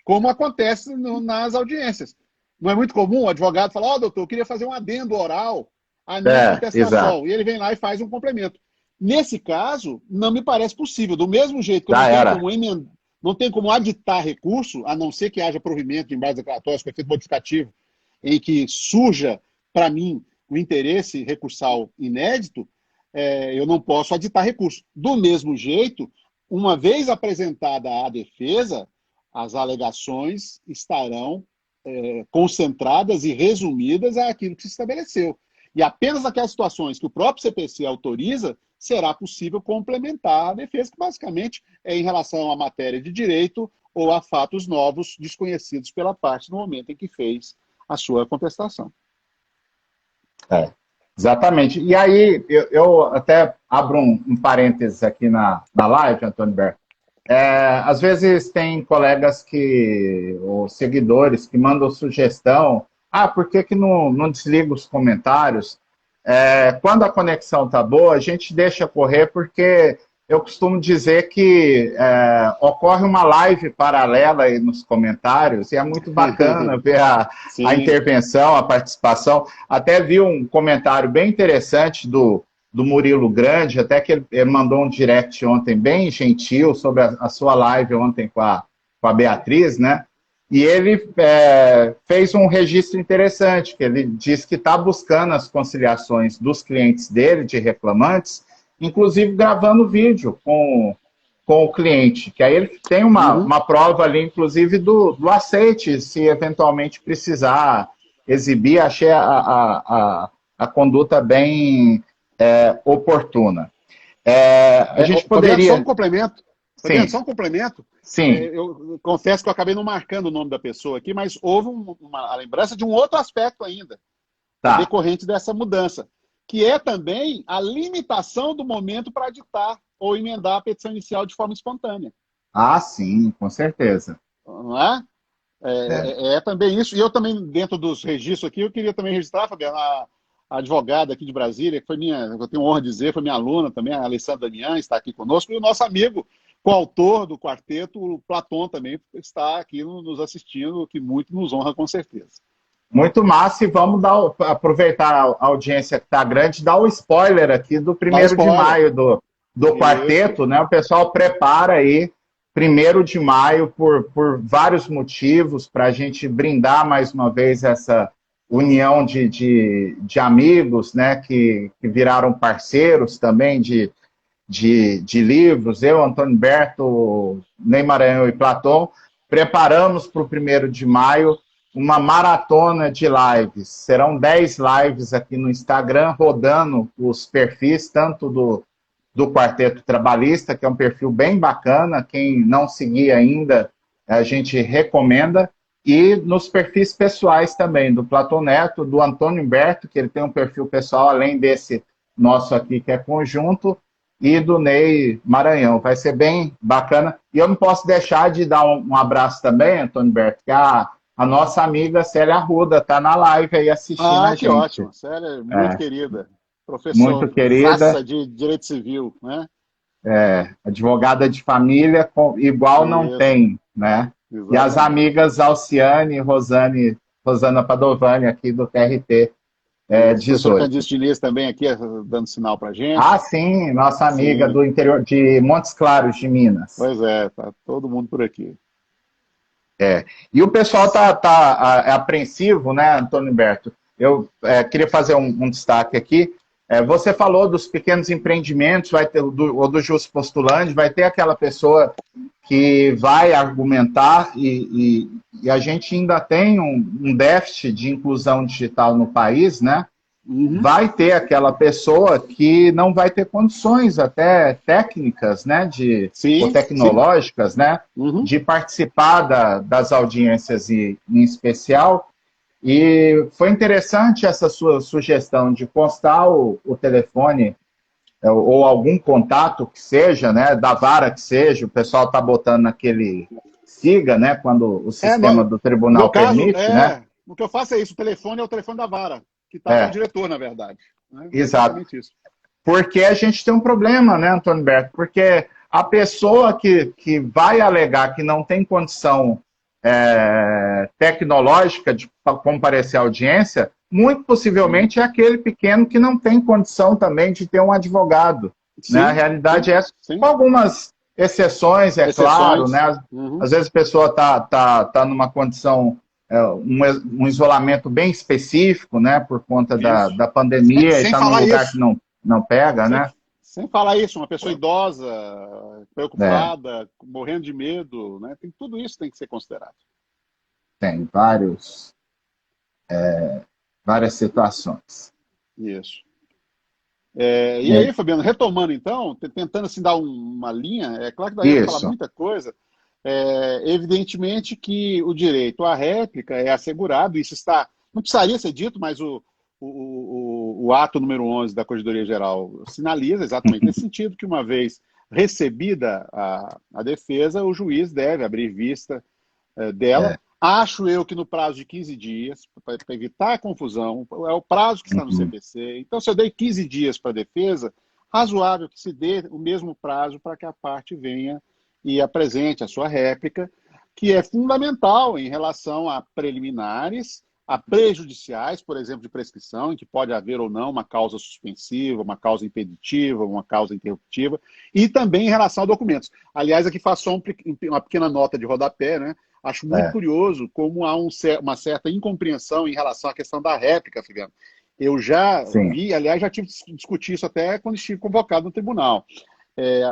como acontece nas audiências. Não é muito comum o advogado falar, doutor, eu queria fazer um adendo oral à minha contestação. Exato. E ele vem lá e faz um complemento. Nesse caso, não me parece possível. Do mesmo jeito que eu não tenho como aditar recurso, a não ser que haja provimento de embaixo declaratórios com efeito modificativo, em que surja, para mim, o interesse recursal inédito, eu não posso aditar recurso. Do mesmo jeito, uma vez apresentada a defesa, as alegações estarão concentradas e resumidas àquilo que se estabeleceu. E apenas naquelas situações que o próprio CPC autoriza, será possível complementar a defesa, que basicamente é em relação à matéria de direito ou a fatos novos desconhecidos pela parte no momento em que fez a sua contestação. Exatamente. E aí, eu até abro um parênteses aqui na live, Antônio Berto. Às vezes tem colegas ou seguidores que mandam sugestão, por que não desliga os comentários? Quando a conexão está boa, a gente deixa correr, porque eu costumo dizer que ocorre uma live paralela aí nos comentários, e é muito bacana ver a intervenção, a participação. Até vi um comentário bem interessante do Murilo Grande, até que ele mandou um direct ontem bem gentil sobre a sua live ontem com a Beatriz, né? E ele fez um registro interessante, que ele diz que está buscando as conciliações dos clientes dele, de reclamantes, inclusive gravando vídeo com o cliente, que aí ele tem uma prova ali, inclusive, do aceite, se eventualmente precisar exibir. Achei a conduta bem oportuna. A gente poderia... Só um complemento. Sim. Só um complemento. Sim. Eu confesso que eu acabei não marcando o nome da pessoa aqui, mas houve uma lembrança de um outro aspecto ainda, decorrente dessa mudança, que é também a limitação do momento para aditar ou emendar a petição inicial de forma espontânea. Sim, com certeza. Não é? É também isso. E eu também, dentro dos registros aqui, eu queria também registrar, Fabiana, a advogada aqui de Brasília, que foi eu tenho honra de dizer, foi minha aluna também, a Alessandra Damian, está aqui conosco, e o nosso amigo, coautor do quarteto, o Platon, também está aqui nos assistindo, que muito nos honra, com certeza. Muito massa, e vamos aproveitar a audiência que está grande, dar o spoiler aqui do 1º de maio do quarteto, né? O pessoal prepara aí, 1º de maio, por vários motivos, para a gente brindar mais uma vez essa união de amigos, né? Que viraram parceiros também de livros. Eu, Antônio Berto, Ney Maranhão e Platon, preparamos para o 1º de maio uma maratona de lives. Serão 10 lives aqui no Instagram, rodando os perfis, tanto do Quarteto Trabalhista, que é um perfil bem bacana, quem não seguir ainda, a gente recomenda, e nos perfis pessoais também, do Platon Neto, do Antônio Berto, que ele tem um perfil pessoal, além desse nosso aqui, que é conjunto, e do Ney Maranhão. Vai ser bem bacana. E eu não posso deixar de dar um abraço também, Antônio Berto, que a nossa amiga Célia Arruda está na live aí assistindo a gente. Que ótimo. Célia é muito querida. Professora de Direito Civil, né? Advogada de família, igual não tem, né? Exatamente. E as amigas Alciane e Rosana Padovani aqui do TRT 18. Candice Diniz também aqui dando sinal pra gente. Sim, nossa amiga do interior de Montes Claros, de Minas. Pois tá todo mundo por aqui. E o pessoal tá apreensivo, né, Antônio Berto? Eu queria fazer um destaque aqui. Você falou dos pequenos empreendimentos, vai ter o do justo postulante, vai ter aquela pessoa que vai argumentar, e a gente ainda tem um déficit de inclusão digital no país, né? Vai ter aquela pessoa que não vai ter condições até técnicas, né, ou tecnológicas, né, de participar das audiências em especial. E foi interessante essa sua sugestão de postar o telefone ou algum contato que seja, né, da vara que seja, o pessoal está botando naquele siga, né, quando o É, sistema do no tribunal caso, permite, né? o que eu faço é isso, o telefone é o telefone da vara, que está para o É, diretor, na verdade. Né? É exato. exatamente isso. Porque a gente tem um problema, né, Antônio Berto? Porque a pessoa que vai alegar que não tem condição tecnológica de comparecer à audiência, muito possivelmente é aquele pequeno que não tem condição também de ter um advogado. Né? A Sim, realidade sim, é essa, com sim. algumas exceções, é claro, né? Exceções. Uhum. Às vezes a pessoa está numa condição, um isolamento bem específico, né, por conta Isso. da pandemia e Sem está num falar lugar que isso. não pega, Sem, né? sem falar isso, uma pessoa idosa, É, preocupada, morrendo de medo, né? Tudo isso tem que ser considerado. tem várias situações. Isso. E É, aí, Fabiano, retomando então, tentando assim dar uma linha, é claro que daria para falar isso. muita coisa. Evidentemente que o direito à réplica é assegurado, isso está, não precisaria ser dito, mas o ato número 11 da Corregedoria Geral sinaliza exatamente nesse sentido, que uma vez recebida a defesa, o juiz deve abrir vista dela. É, Acho eu que no prazo de 15 dias, para evitar a confusão, é o prazo que está no uhum, CPC. Então, se eu dei 15 dias para a defesa, razoável que se dê o mesmo prazo para que a parte venha e apresente a sua réplica, que é fundamental em relação a preliminares, a prejudiciais, por exemplo, de prescrição, em que pode haver ou não uma causa suspensiva, uma causa impeditiva, uma causa interruptiva, e também em relação a documentos. Aliás, aqui faço só uma pequena nota de rodapé, né? Acho muito é, curioso como há uma certa incompreensão em relação à questão da réplica, Fabiano. Eu já sim. vi, aliás, já tive que discutir isso até quando estive convocado no tribunal.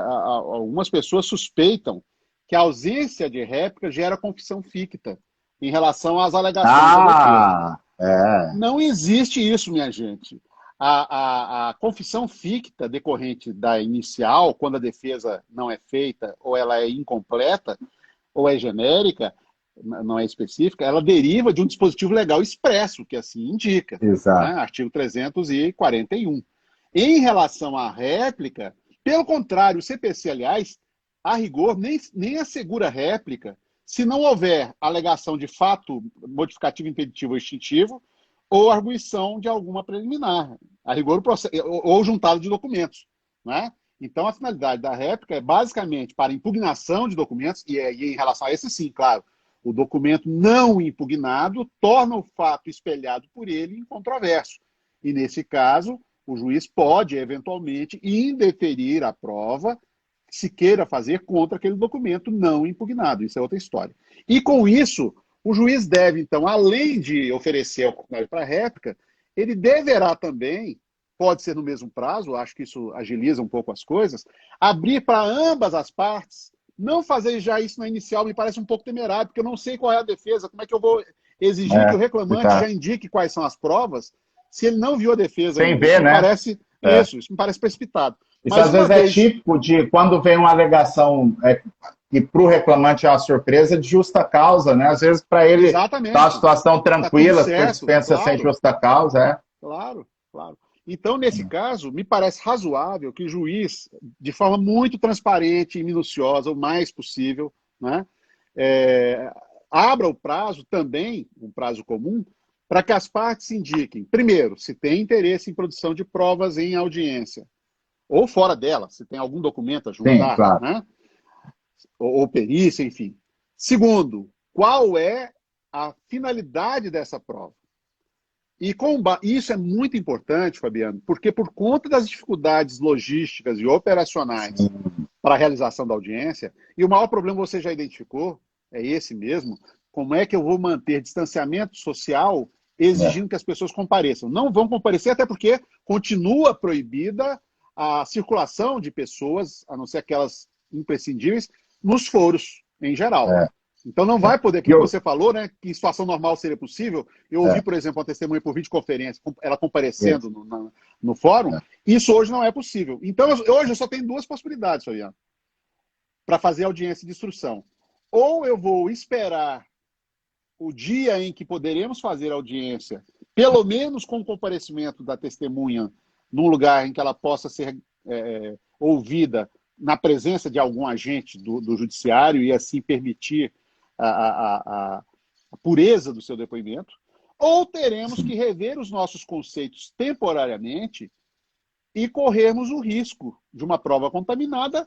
Algumas pessoas suspeitam que a ausência de réplica gera confissão ficta em relação às alegações da defesa. Ah, é. Não existe isso, minha gente. A confissão ficta decorrente da inicial, quando a defesa não é feita ou ela é incompleta, ou é genérica, não é específica, ela deriva de um dispositivo legal expresso, que assim indica, né? Exato. Artigo 341. Em relação à réplica, pelo contrário, o CPC, aliás, a rigor, nem assegura réplica se não houver alegação de fato modificativo, impeditivo ou extintivo ou arguição de alguma preliminar, a rigor, ou juntado de documentos. Né? Então, a finalidade da réplica é basicamente para impugnação de documentos, e em relação a esse, sim, claro, o documento não impugnado torna o fato espelhado por ele incontroverso. E, nesse caso, o juiz pode, eventualmente, indeferir a prova se queira fazer contra aquele documento não impugnado. Isso é outra história. E, com isso, o juiz deve, então, além de oferecer a oportunidade para a réplica, ele deverá também, pode ser no mesmo prazo, acho que isso agiliza um pouco as coisas, abrir para ambas as partes. Não fazer já isso na inicial me parece um pouco temerário, porque eu não sei qual é a defesa, como é que eu vou exigir que o reclamante Exato. já indique quais são as provas, se ele não viu a defesa Sem ainda. Isso ver, me né? parece É. isso me parece precipitado. Isso Mas às uma vezes é vez, típico de quando vem uma alegação que para o reclamante é uma surpresa de justa causa, né? Às vezes para ele está a exatamente, situação está tudo tranquila, porque certo, dispensa sem claro, justa causa, é. claro, claro. Então, nesse caso, me parece razoável que o juiz, de forma muito transparente e minuciosa, o mais possível, né, é, abra o prazo também, um prazo comum, para que as partes indiquem, primeiro, se tem interesse em produção de provas em audiência, ou fora dela, se tem algum documento a Sim, juntar, claro. né, ou perícia, enfim. Segundo, qual é a finalidade dessa prova? E isso é muito importante, Fabiano, porque por conta das dificuldades logísticas e operacionais Sim, para a realização da audiência, e o maior problema você já identificou, é esse mesmo, como é que eu vou manter distanciamento social é. exigindo que as pessoas compareçam? Não vão comparecer, até porque continua proibida a circulação de pessoas, a não ser aquelas imprescindíveis, nos foros, em geral. É. Então não vai poder, E aquilo que você falou, né, que em situação normal seria possível. Eu ouvi, é, por exemplo, uma testemunha por videoconferência, ela é, comparecendo no fórum, isso hoje não é possível. Então, hoje eu só tenho duas possibilidades, Fabiano, para fazer audiência de instrução. Ou eu vou esperar o dia em que poderemos fazer audiência, pelo menos com o comparecimento da testemunha, num lugar em que ela possa ser ouvida na presença de algum agente do judiciário e assim permitir a pureza do seu depoimento, ou teremos que rever os nossos conceitos temporariamente e corrermos o risco de uma prova contaminada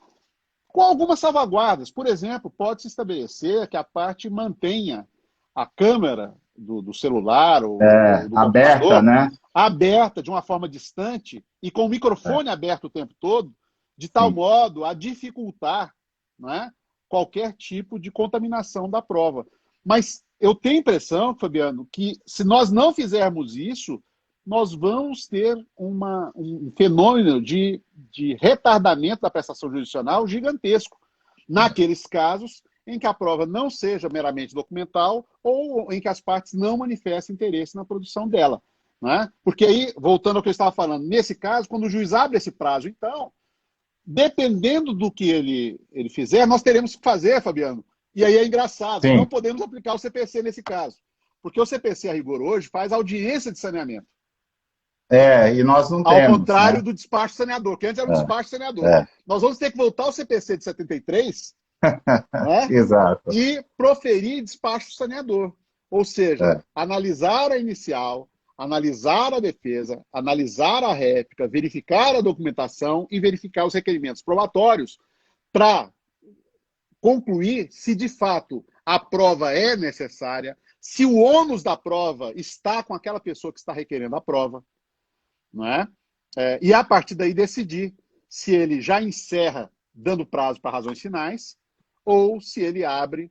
com algumas salvaguardas. Por exemplo, pode-se estabelecer que a parte mantenha a câmera do celular ou do aberta, computador, né? Aberta de uma forma distante e com o microfone aberto o tempo todo, de tal modo a dificultar, né, qualquer tipo de contaminação da prova. Mas eu tenho a impressão, Fabiano, que se nós não fizermos isso, nós vamos ter um fenômeno de retardamento da prestação jurisdicional gigantesco, naqueles casos em que a prova não seja meramente documental ou em que as partes não manifestem interesse na produção dela. Né? Porque aí, voltando ao que eu estava falando, nesse caso, quando o juiz abre esse prazo, então, dependendo do que ele fizer, nós teremos que fazer, Fabiano. E aí é engraçado, não podemos aplicar o CPC nesse caso. Porque o CPC, a rigor, hoje, faz audiência de saneamento. E nós não ao temos. Ao contrário, né? do despacho saneador, que antes era o despacho saneador. Nós vamos ter que voltar ao CPC de 73 né? Exato. E proferir despacho saneador. Ou seja, analisar a inicial, analisar a defesa, analisar a réplica, verificar a documentação e verificar os requerimentos probatórios para concluir se de fato a prova é necessária, se o ônus da prova está com aquela pessoa que está requerendo a prova, não é? E a partir daí decidir se ele já encerra dando prazo para razões finais ou se ele abre,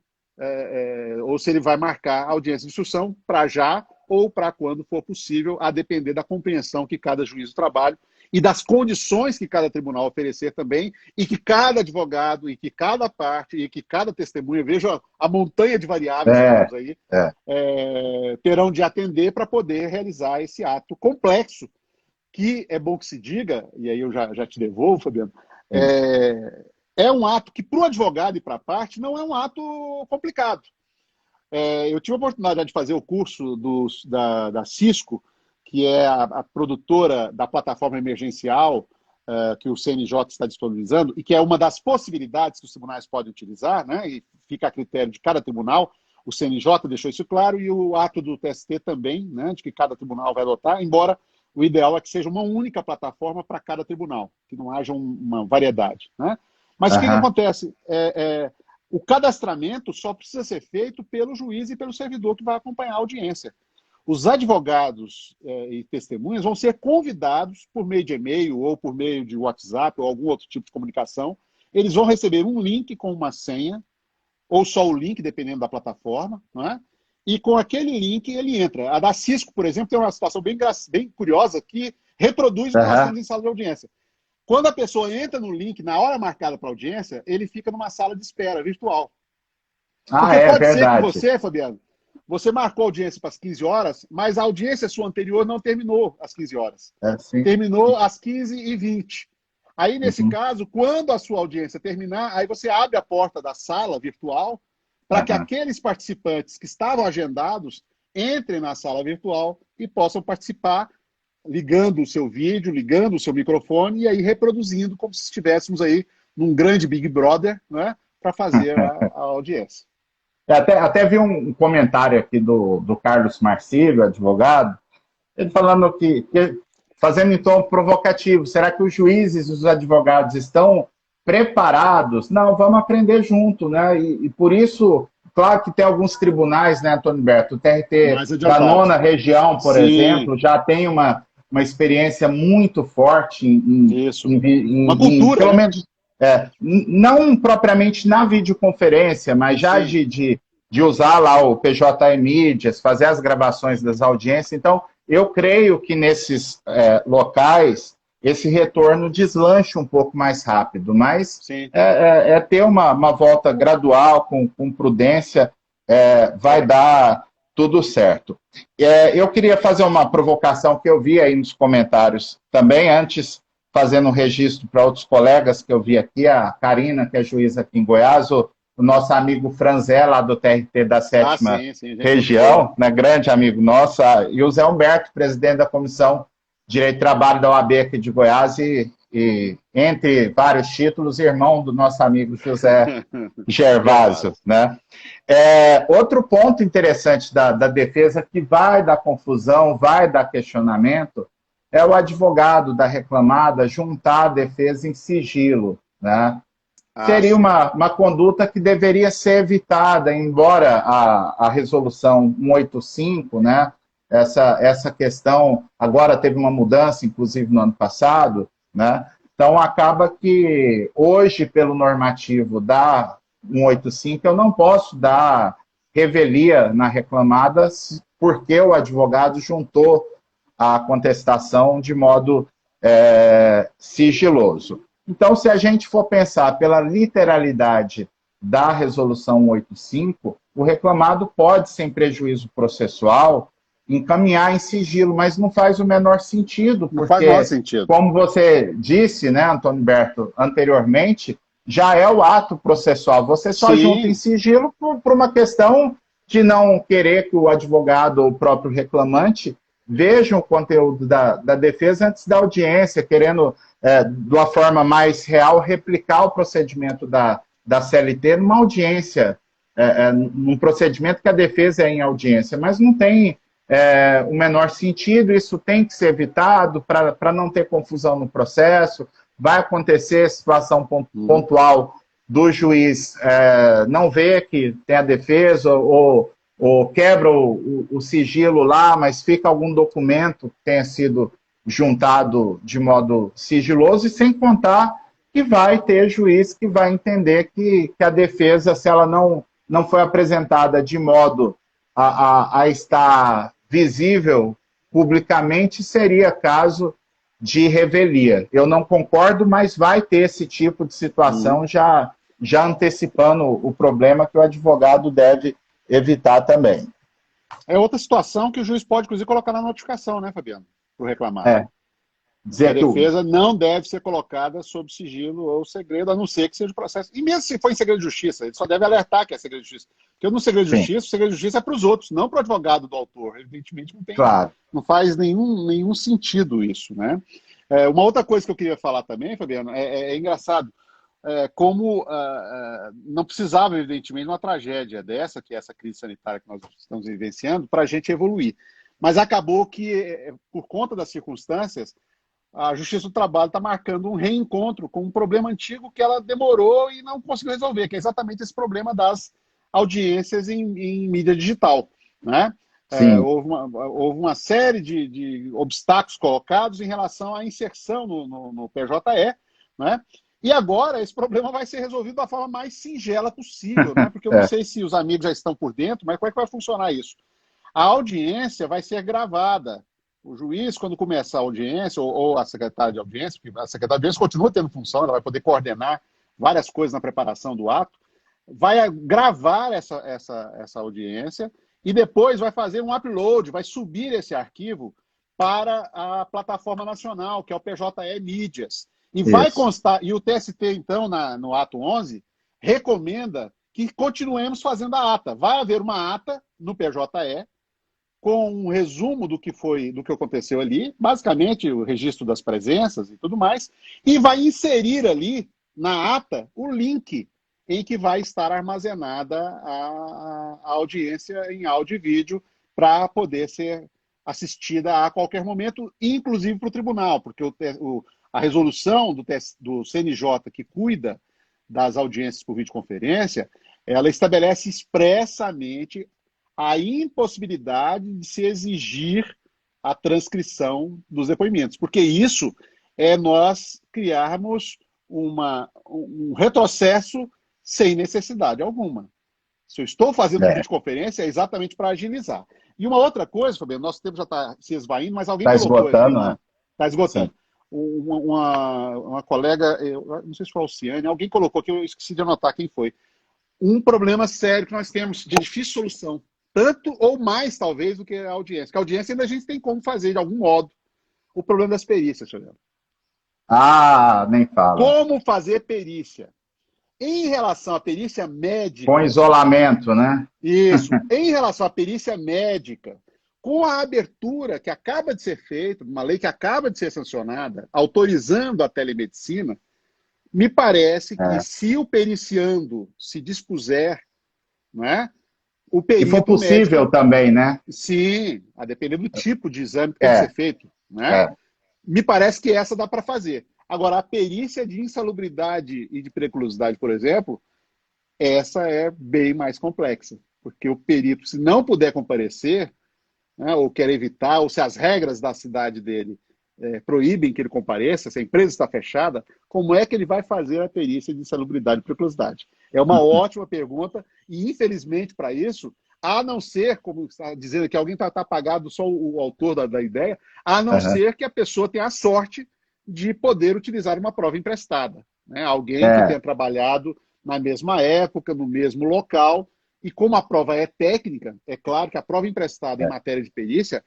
ou se ele vai marcar a audiência de instrução para já ou para quando for possível, a depender da compreensão que cada juiz do trabalho e das condições que cada tribunal oferecer também, e que cada advogado, e que cada parte, e que cada testemunha, veja a montanha de variáveis que temos aí, terão de atender para poder realizar esse ato complexo, que é bom que se diga, e aí eu já te devolvo, Fabiano, é um ato que para o advogado e para a parte não é um ato complicado. Eu tive a oportunidade de fazer o curso da Cisco, que é a produtora da plataforma emergencial que o CNJ está disponibilizando, e que é uma das possibilidades que os tribunais podem utilizar, né, e fica a critério de cada tribunal. O CNJ deixou isso claro, e o ato do TST também, né, de que cada tribunal vai adotar, embora o ideal é que seja uma única plataforma para cada tribunal, que não haja uma variedade. Né? Mas o que acontece? O cadastramento só precisa ser feito pelo juiz e pelo servidor que vai acompanhar a audiência. Os advogados e testemunhas vão ser convidados por meio de e-mail ou por meio de WhatsApp ou algum outro tipo de comunicação. Eles vão receber um link com uma senha, ou só o link, dependendo da plataforma, não é? E com aquele link ele entra. A da Cisco, por exemplo, tem uma situação bem curiosa que reproduz o que nós temos em sala de audiência. Quando a pessoa entra no link, na hora marcada para audiência, ele fica numa sala de espera virtual. Porque pode ser que você, Fabiano, você marcou a audiência para as 15 horas, mas a audiência sua anterior não terminou às 15 horas. Terminou às 15h20. Aí, nesse caso, quando a sua audiência terminar, aí você abre a porta da sala virtual para que aqueles participantes que estavam agendados entrem na sala virtual e possam participar, ligando o seu vídeo, ligando o seu microfone e aí reproduzindo como se estivéssemos aí num grande Big Brother, né, para fazer a audiência. Até vi um comentário aqui do Carlos Marcílio, advogado, ele falando que fazendo em tom provocativo, será que os juízes e os advogados estão preparados? Não, vamos aprender junto, né? E por isso, claro que tem alguns tribunais, né, Antônio Berto? O TRT da 9ª região, por exemplo, já tem uma experiência muito forte em uma cultura, pelo menos, não propriamente na videoconferência, mas já de usar lá o PJ Mídias, fazer as gravações das audiências. Então, eu creio que nesses locais esse retorno deslanche um pouco mais rápido, mas ter uma volta gradual, com prudência, vai dar tudo certo. Eu queria fazer uma provocação que eu vi aí nos comentários também, antes fazendo um registro para outros colegas que eu vi aqui, a Karina, que é juíza aqui em Goiás, o nosso amigo Franzé, lá do TRT da 7ª região, né, grande amigo nosso, e o Zé Humberto, presidente da Comissão de Direito do Trabalho da OAB aqui de Goiás, e e, entre vários títulos, irmão do nosso amigo José Gervásio, né? Outro ponto interessante da defesa, que vai dar confusão, vai dar questionamento, é o advogado da reclamada juntar a defesa em sigilo, né? Seria uma conduta que deveria ser evitada, embora a resolução 185, né, essa questão agora teve uma mudança, inclusive no ano passado, né? Então acaba que hoje, pelo normativo da 185, eu não posso dar revelia na reclamada porque o advogado juntou a contestação de modo sigiloso. Então, se a gente for pensar pela literalidade da resolução 185, o reclamado pode, sem prejuízo processual, encaminhar em sigilo, mas não faz o menor sentido, porque, não faz o menor sentido. Como você disse, né, Antônio Berto, anteriormente, já é o ato processual. Você só junta em sigilo por uma questão de não querer que o advogado ou o próprio reclamante vejam o conteúdo da defesa antes da audiência, querendo, de uma forma mais real, replicar o procedimento da CLT numa audiência, num procedimento que a defesa é em audiência, mas não tem o menor sentido, isso tem que ser evitado para não ter confusão no processo. Vai acontecer situação pontual do juiz não ver que tem a defesa ou quebra o sigilo lá, mas fica algum documento que tenha sido juntado de modo sigiloso, e sem contar que vai ter juiz que vai entender que a defesa, se ela não foi apresentada de modo a estar visível publicamente, seria caso de revelia. Eu não concordo, mas vai ter esse tipo de situação, já antecipando o problema que o advogado deve evitar também. É outra situação que o juiz pode, inclusive, colocar na notificação, né, Fabiano? Para o reclamado. Dizer a defesa não deve ser colocada sob sigilo ou segredo, a não ser que seja o processo. E mesmo se for em segredo de justiça, ele só deve alertar que é segredo de justiça. Porque no segredo de justiça, o segredo de justiça é para os outros, não para o advogado do autor. Evidentemente, não tem, não faz nenhum sentido isso, né? Uma outra coisa que eu queria falar também, Fabiano, é engraçado. Como não precisava, evidentemente, uma tragédia dessa, que é essa crise sanitária que nós estamos vivenciando, para a gente evoluir. Mas acabou que, por conta das circunstâncias, a Justiça do Trabalho está marcando um reencontro com um problema antigo que ela demorou e não conseguiu resolver, que é exatamente esse problema das audiências em mídia digital, né? Houve uma série de obstáculos colocados em relação à inserção no PJE, né? E agora esse problema vai ser resolvido da forma mais singela possível, né? Porque eu não sei se os amigos já estão por dentro, mas como é que vai funcionar isso? A audiência vai ser gravada. O juiz, quando começar a audiência, ou a secretária de audiência, porque a secretária de audiência continua tendo função, ela vai poder coordenar várias coisas na preparação do ato, vai gravar essa audiência e depois vai fazer um upload, vai subir esse arquivo para a plataforma nacional, que é o PJE Mídias. E vai constar, e o TST, então, no ato 11, recomenda que continuemos fazendo a ata. Vai haver uma ata no PJE, com um resumo do que aconteceu ali, basicamente o registro das presenças e tudo mais, e vai inserir ali na ata o link em que vai estar armazenada a audiência em áudio e vídeo para poder ser assistida a qualquer momento, inclusive para o tribunal, porque a resolução do CNJ que cuida das audiências por videoconferência, ela estabelece expressamente a impossibilidade de se exigir a transcrição dos depoimentos, porque isso é nós criarmos um retrocesso sem necessidade alguma. Se eu estou fazendo uma videoconferência, é exatamente para agilizar. E uma outra coisa, Fabiano, nosso tempo já está se esvaindo, mas alguém colocou esgotando, né? Está esgotando. Uma colega, eu não sei se foi a Alciane, alguém colocou, que eu esqueci de anotar quem foi. Um problema sério que nós temos de difícil solução. Tanto ou mais, talvez, do que a audiência. Porque a audiência ainda a gente tem como fazer, de algum modo, o problema das perícias, senhor Leandro. Nem fala. Como fazer perícia? Em relação à perícia médica... Com isolamento, né? Isso. Em relação à perícia médica, Com a abertura que acaba de ser feita, uma lei que acaba de ser sancionada, autorizando a telemedicina, me parece que se o periciando se dispuser, não é? O E for perito possível médico, também, né? sim, a depender do tipo de exame que tem que É, ser feito, né? é. Me parece que essa dá para fazer. Agora, a perícia de insalubridade e de periculosidade, por exemplo, essa é bem mais complexa, porque o perito, se não puder comparecer, né, ou quer evitar, ou se as regras da cidade dele proíbem que ele compareça, se a empresa está fechada, como é que ele vai fazer a perícia de insalubridade e periculosidade? É uma ótima pergunta, e infelizmente para isso, a não ser, como está dizendo que alguém está pagado só o autor da ideia, a não Uhum. ser que a pessoa tenha a sorte de poder utilizar uma prova emprestada. Né? Alguém que É, tenha trabalhado na mesma época, no mesmo local, e como a prova é técnica, é claro que a prova emprestada em é, matéria de perícia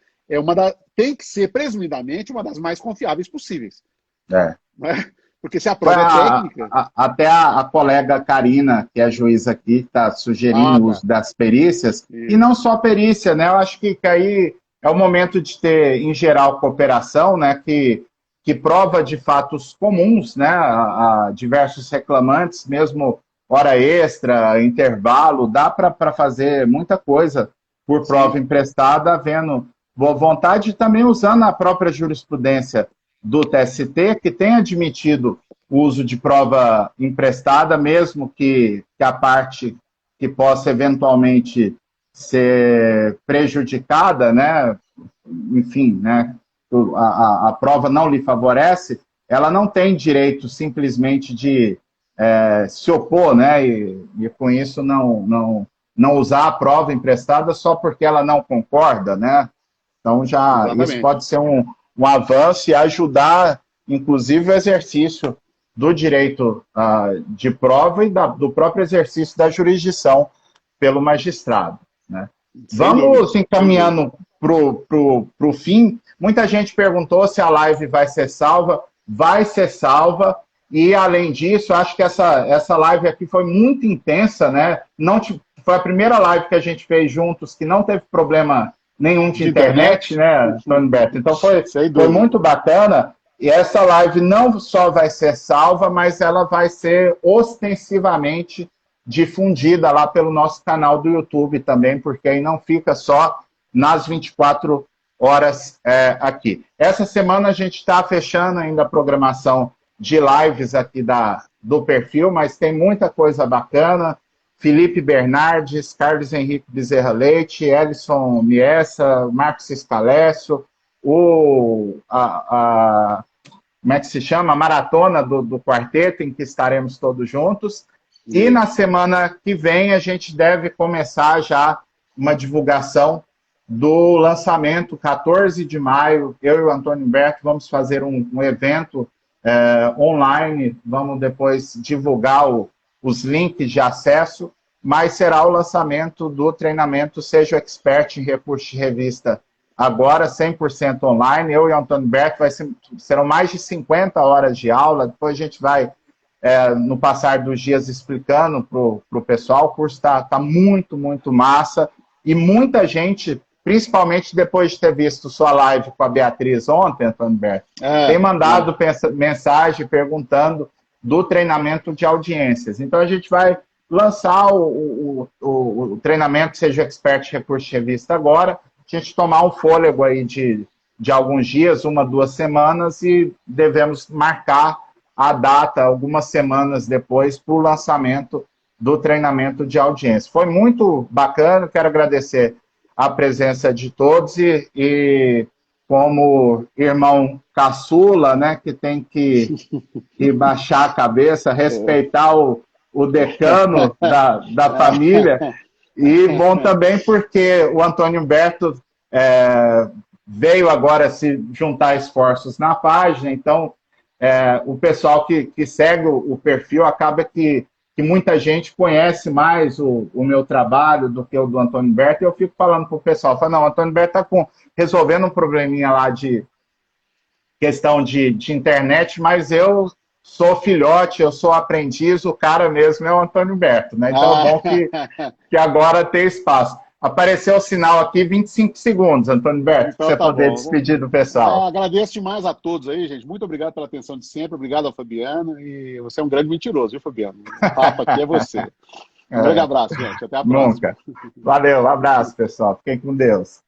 tem que ser, presumidamente, uma das mais confiáveis possíveis. é. Né? Porque se a Foi prova é técnica. até a colega Karina, que é juíza aqui, está sugerindo Ah, o tá. uso das perícias, e não Isso. só perícia, né? Eu acho que aí é o momento de ter, em geral, cooperação, né? Que prova de fatos comuns, né? A diversos reclamantes, mesmo hora extra, intervalo, dá para fazer muita coisa por prova Sim. emprestada, havendo boa vontade e também usando a própria jurisprudência do TST, que tem admitido o uso de prova emprestada, mesmo que a parte que possa eventualmente ser prejudicada, né? Enfim, né? A prova não lhe favorece, ela não tem direito simplesmente de se opor, né? E com isso não usar a prova emprestada só porque ela não concorda, né? Então, já isso Exatamente. pode ser um avanço e ajudar, inclusive, o exercício do direito de prova e do próprio exercício da jurisdição pelo magistrado. Né? Sem dúvida. Vamos Sem dúvida. encaminhando para o fim. Muita gente perguntou se a live vai ser salva. Vai ser salva. E, além disso, acho que essa live aqui foi muito intensa, né? Não, foi a primeira live que a gente fez juntos que não teve problema nenhum de De internet, internet? né, Antônio Beto? Então Sem foi dúvida. muito bacana. E essa live não só vai ser salva, mas ela vai ser ostensivamente difundida lá pelo nosso canal do YouTube também, porque aí não fica só nas 24 horas aqui. Essa semana a gente está fechando ainda a programação de lives aqui do perfil, mas tem muita coisa bacana. Felipe Bernardes, Carlos Henrique Bezerra Leite, Elison Miessa, Marcos Scalessio, como é que se chama? A maratona do quarteto, em que estaremos todos juntos. E na Isso. semana que vem a gente deve começar já uma divulgação do lançamento, 14 de maio. Eu e o Antônio Humberto vamos fazer um evento online, vamos depois divulgar os links de acesso, mas será o lançamento do treinamento Seja Expert em Recursos de Revista, agora 100% online. Eu e o Antônio Humberto serão mais de 50 horas de aula, depois a gente vai no passar dos dias explicando para o pessoal. O curso está muito, muito massa, e muita gente, principalmente depois de ter visto sua live com a Beatriz ontem, Antônio Berto, tem mandado mensagem perguntando do treinamento de audiências. Então a gente vai lançar o treinamento Seja Expert Recurso de Revista agora, a gente tomar um fôlego aí de alguns dias, 1, 2 semanas, e devemos marcar a data algumas semanas depois para o lançamento do treinamento de audiência. Foi muito bacana, quero agradecer a presença de todos e como irmão caçula, né, que tem que baixar a cabeça, respeitar o decano da família, e bom também porque o Antônio Humberto veio agora se juntar esforços na página, então o pessoal que segue o perfil acaba que muita gente conhece mais o meu trabalho do que o do Antônio Humberto, e eu fico falando para o pessoal, não, o Antônio Humberto está resolvendo um probleminha lá de questão de internet, mas eu sou filhote, eu sou aprendiz, o cara mesmo é o Antônio Humberto, né? Então é bom que agora tem espaço. Apareceu o sinal aqui, 25 segundos, Antônio Berto, Então para você tá poder bom. despedir do pessoal. Agradeço demais a todos aí, gente. Muito obrigado pela atenção de sempre. Obrigado ao Fabiano. E você é um grande mentiroso, viu, Fabiano? O papo aqui é você. Um grande É, abraço, gente. Até a próxima. nunca. Valeu, um abraço, pessoal. Fiquem com Deus.